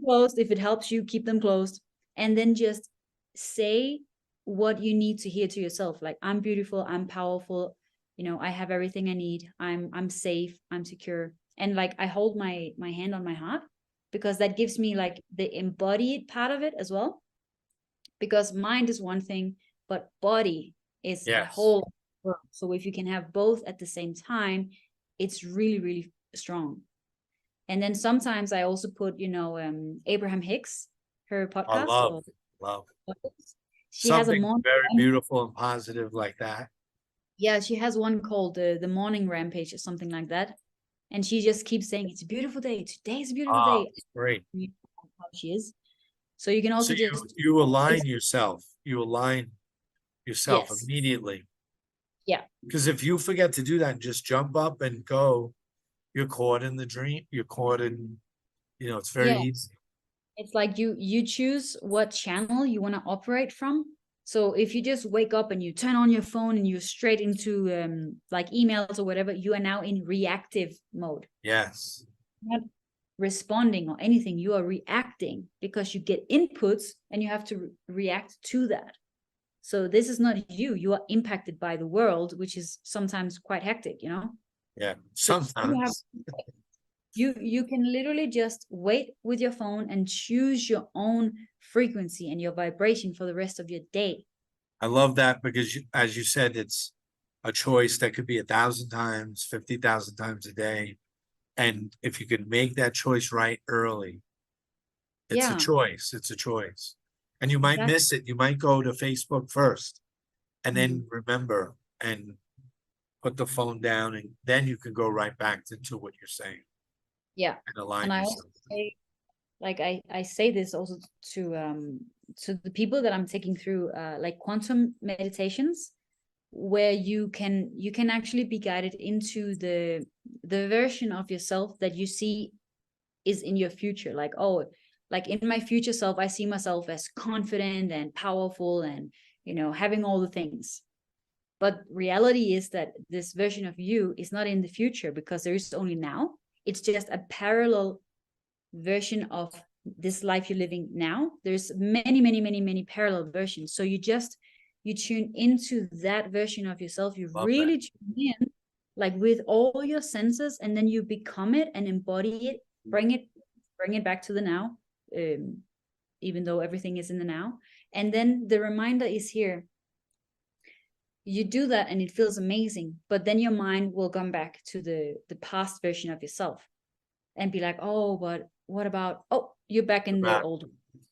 closed, if it helps you, keep them closed, and then just say what you need to hear to yourself, like I'm beautiful, I'm powerful, I have everything I need, I'm safe, I'm secure. And like I hold my hand on my heart, because that gives me like the embodied part of it as well, because mind is one thing, but body is a Yes. whole world. So if you can have both at the same time, it's really, really strong. And then sometimes I also put, Abraham Hicks, her I podcast. love She has a something morning. very beautiful and positive like that. Yeah, she has one called the Morning Rampage or something like that. And she just keeps saying, it's a beautiful day. Today's a beautiful Oh, day. great. How she is. So you can also So just. you align yourself. You align yourself Yes. immediately. Yeah. Because if you forget to do that and just jump up and go, you're caught in the dream. You're caught in, it's very Yeah. easy. It's like you choose what channel you want to operate from. So if you just wake up and you turn on your phone and you're straight into like emails or whatever, you are now in reactive mode. Yes. Not responding or anything, you are reacting because you get inputs and you have to react to that. So this is not you are impacted by the world, which is sometimes quite hectic. Yeah. So Sometimes. you can literally just wait with your phone and choose your own frequency and your vibration for the rest of your day. I love that because, as you said, it's a choice that could be 1,000 times, 50,000 times a day. And if you can make that choice right early, it's a choice. It's a choice. And you might miss it. You might go to Facebook first and then remember and put the phone down, and then you can go right back into what you're saying. Yeah. And align And I yourself. also say like I say this also to the people that I'm taking through like quantum meditations, where you can actually be guided into the version of yourself that you see is in your future. Like, oh, like in my future self, I see myself as confident and powerful and, you know, having all the things. But reality is that this version of you is not in the future, because there is only now. It's just a parallel version of this life you're living now. There's many parallel versions. So you tune into that version of yourself. You Love that. really tune in, like with all your senses, and then you become it and embody it, bring it back to the now, even though everything is in the now. And then the reminder is here. You do that and it feels amazing, but then your mind will come back to the past version of yourself and be like, oh, but what about, oh, you're back in the old.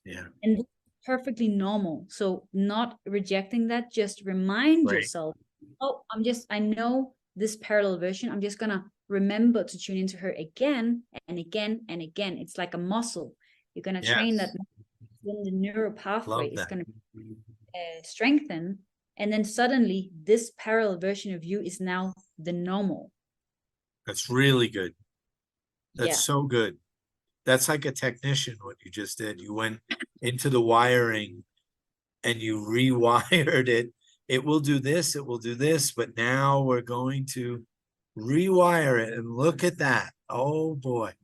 Yeah. And perfectly normal. So not rejecting that, just remind yourself, oh, I know this parallel version. I'm just gonna remember to tune into her again and again and again. It's like a muscle. You're gonna train that, then the neural pathway is gonna strengthen. And then suddenly this parallel version of you is now the normal. That's really good. That's Yeah. so good. That's like a technician, what you just did. You went into the wiring and you rewired it. It will do this, it will do this, but now we're going to rewire it. And look at that. Oh boy,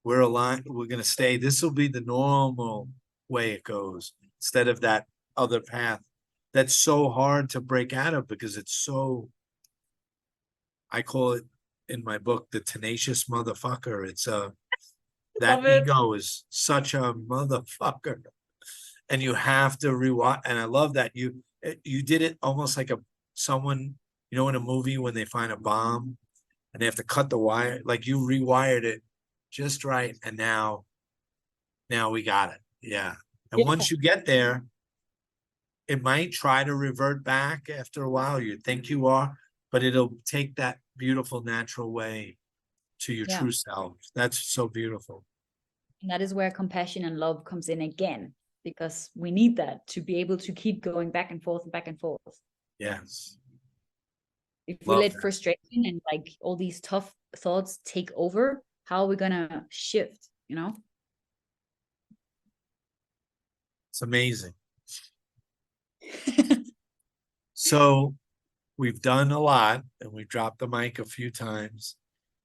we're aligned. We're going to stay. This will be the normal way it goes instead of that other path. That's so hard to break out of because it's so, I call it in my book, the tenacious motherfucker. It's that ego is such a motherfucker, and you have to rewatch. And I love that you did it almost like someone, you know, in a movie when they find a bomb and they have to cut the wire, like you rewired it just right, and now we got it. Yeah. And once you get there, it might try to revert back after a while. You think you are, but it'll take that beautiful natural way to your true self. That's so beautiful. And that is where compassion and love comes in again, because we need that to be able to keep going back and forth and back and forth. Yes. If we let frustration and like all these tough thoughts take over, how are we gonna shift, you know? It's amazing. So we've done a lot and we've dropped the mic a few times.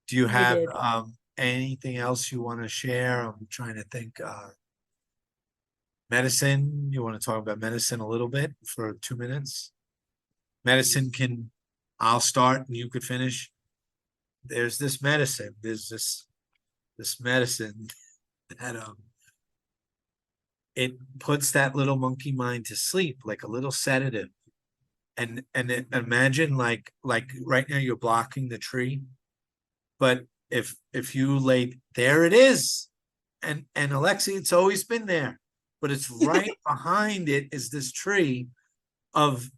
Do you have anything else you want to share? I'm trying to think. Medicine, you want to talk about medicine a little bit for 2 minutes? Medicine I'll start and you could finish. There's this medicine, this medicine that it puts that little monkey mind to sleep, like a little sedative. And imagine like right now you're blocking the tree, but if you lay, there it is. And Alexia, it's always been there, but it's right behind it is this tree of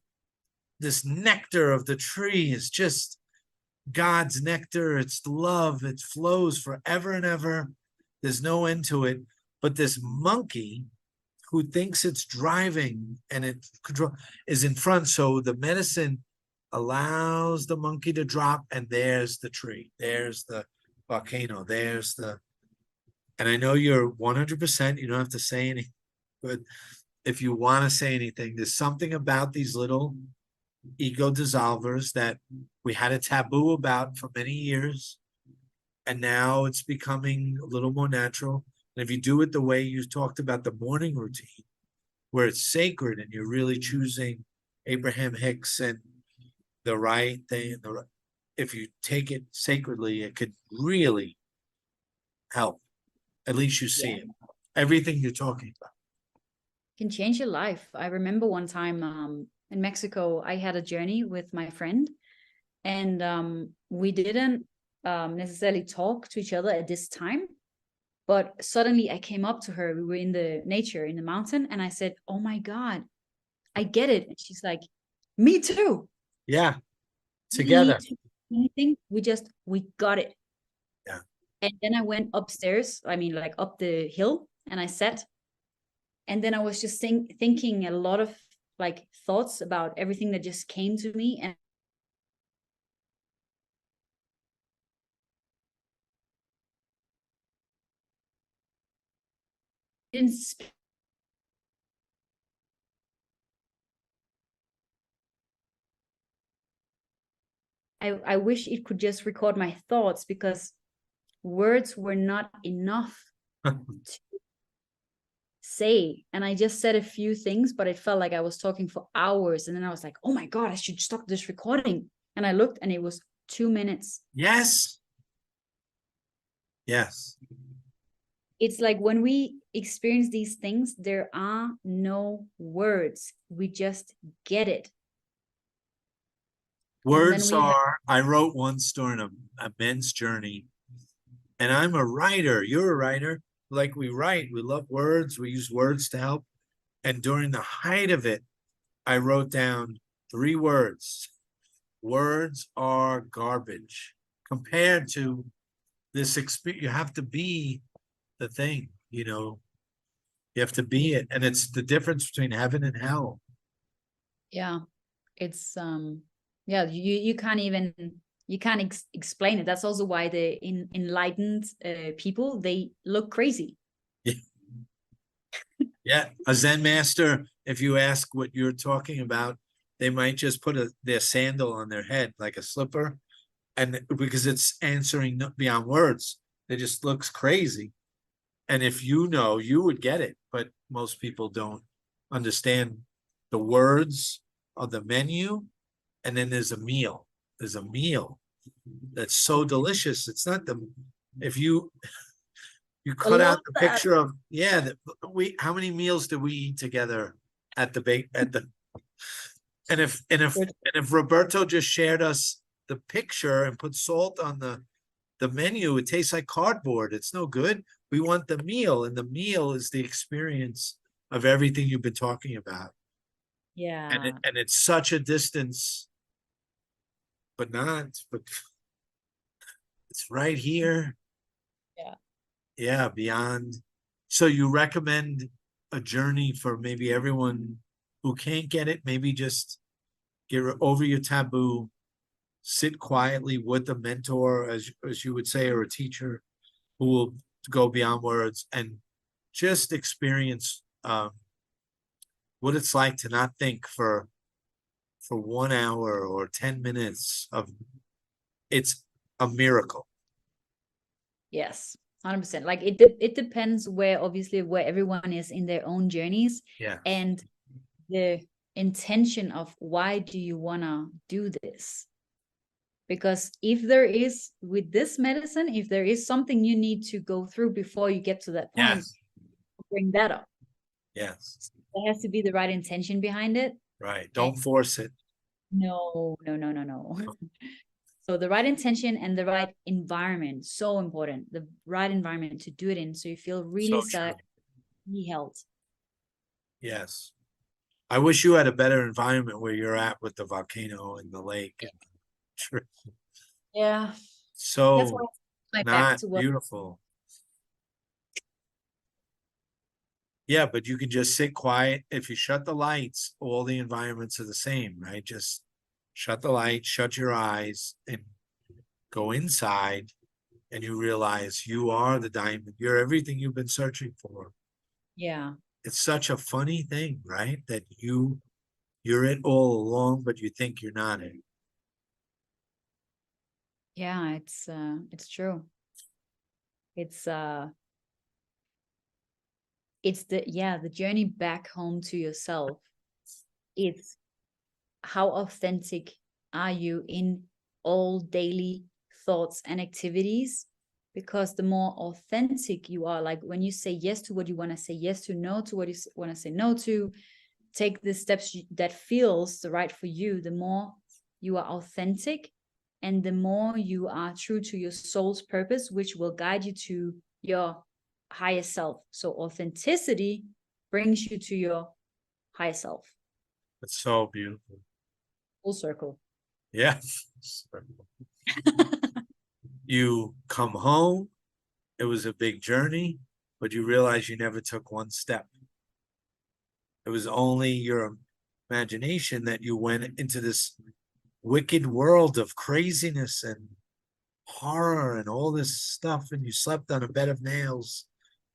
this nectar of the tree is just God's nectar. It's love. It flows forever and ever. There's no end to it. But this monkey who thinks it's driving and it is in front. So the medicine allows the monkey to drop, and there's the tree. There's the volcano. And I know you're 100%, you don't have to say anything, but if you want to say anything, there's something about these little ego dissolvers that we had a taboo about for many years. And now it's becoming a little more natural. And if you do it the way you talked about the morning routine, where it's sacred and you're really choosing Abraham Hicks and the right thing, if you take it sacredly, it could really help. At least you see it. Everything you're talking about can change your life. I remember one time in Mexico, I had a journey with my friend, and we didn't necessarily talk to each other at this time. But suddenly I came up to her. We were in the nature, in the mountain, and I said, "Oh my God, I get it." And she's like, "Me too." Yeah, together. Anything, we got it. Yeah. And then I went upstairs. I mean, like up the hill, and I sat, and then I was just thinking a lot of like thoughts about everything that just came to me, and didn't I wish it could just record my thoughts, because words were not enough to say. And I just said a few things, but it felt like I was talking for hours. And then I was like, oh my God, I should stop this recording. And I looked, and it was 2 minutes. Yes. Yes. It's like when we experience these things, there are no words. We just get it. Words are, I wrote once during a men's journey, and I'm a writer. You're a writer. Like, we write, we love words, we use words to help. And during the height of it, I wrote down 3 words. Words are garbage compared to this experience. You have to be the thing, you know, you have to be it. And it's the difference between heaven and hell. Yeah. It's, yeah, you can't even, you can't explain it. That's also why the enlightened people, they look crazy. Yeah. Yeah, a Zen master, if you ask what you're talking about, they might just put their sandal on their head like a slipper, and because it's answering beyond words, it just looks crazy. And if you know, you would get it, but most people don't understand the words of the menu. And then there's a meal. There's a meal that's so delicious. It's not if you cut out the picture of, yeah, how many meals did we eat together at the and if Roberto just shared us the picture and put salt on the menu, it tastes like cardboard. It's no good. We want the meal, and the meal is the experience of everything you've been talking about. Yeah. And it's such a distance, but it's right here. Yeah. Yeah, beyond. So you recommend a journey for maybe everyone who can't get it, maybe just get over your taboo, sit quietly with a mentor, as you would say, or a teacher who will go beyond words, and just experience what it's like to not think for 1 hour or 10 minutes of. It's a miracle. Yes, 100%. Like it depends where, obviously, where everyone is in their own journeys. Yeah. And the intention of why do you want to do this? Because if there is, with this medicine, if there is something you need to go through before you get to that point, Yes. bring that up. Yes. There has to be the right intention behind it. Right. Don't force it. No. So the right intention and the right environment, so important. The right environment to do it in, so you feel really safe, really held. Yes. I wish you had a better environment where you're at with the volcano and the lake. Yeah. So that's why my not beautiful. Yeah, but you can just sit quiet. If you shut the lights, all the environments are the same, right? Just shut the lights, shut your eyes, and go inside, and you realize you are the diamond. You're everything you've been searching for. Yeah. It's such a funny thing, right? That you're it all along, but you think you're not it. Yeah, it's true. It's the journey back home to yourself. It's how authentic are you in all daily thoughts and activities? Because the more authentic you are, like when you say yes to what you want to say yes to, no to what you want to say no to, take the steps that feels the right for you, the more you are authentic, and the more you are true to your soul's purpose, which will guide you to your higher self. So authenticity brings you to your higher self. It's so beautiful. Full circle. Yeah. You come home. It was a big journey, but you realize you never took one step. It was only your imagination that you went into this wicked world of craziness and horror and all this stuff, and you slept on a bed of nails.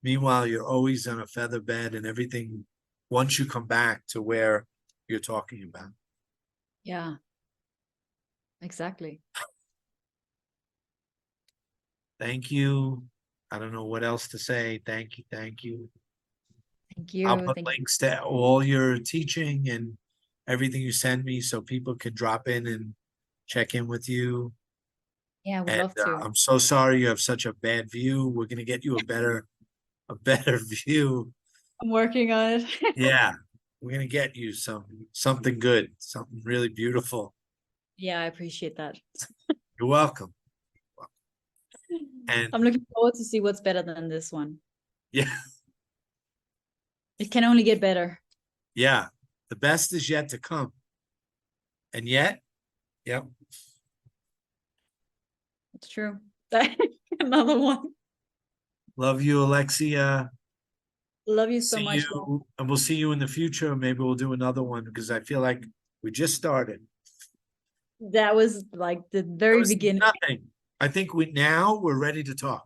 Meanwhile, you're always on a feather bed and everything once you come back to where you're talking about. Yeah, exactly. Thank you. I don't know what else to say. Thank you. Thank you. Thank you. I'll put Thank links to all your teaching and everything you send me so people can drop in and check in with you. Yeah, I would And love to. I'm so sorry you have such a bad view. We're gonna get you a better view. I'm working on it. Yeah, we're gonna get you something good, something really beautiful. Yeah, I appreciate that. You're welcome. And I'm looking forward to see what's better than this one. yeah, It can only get better. yeah, the best is yet to come. And yet, yep. It's true. Another one. Love you, Alexia. Love you so See much. you, and we'll see you in the future. Maybe we'll do another one because I feel like we just started. That was like the That very was beginning. nothing. I think we're ready to talk.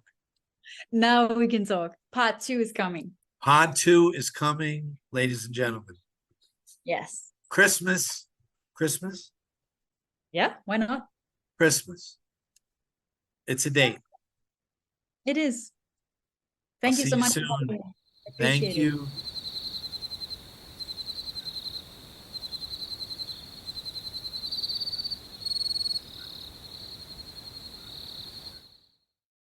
Now we can talk. Part 2 is coming. Pod 2 is coming, ladies and gentlemen. Yes. Christmas. Yeah, why not? Christmas. It's a date. It is. I'll Thank you see so you much for soon. having me. Thank Appreciate it. you.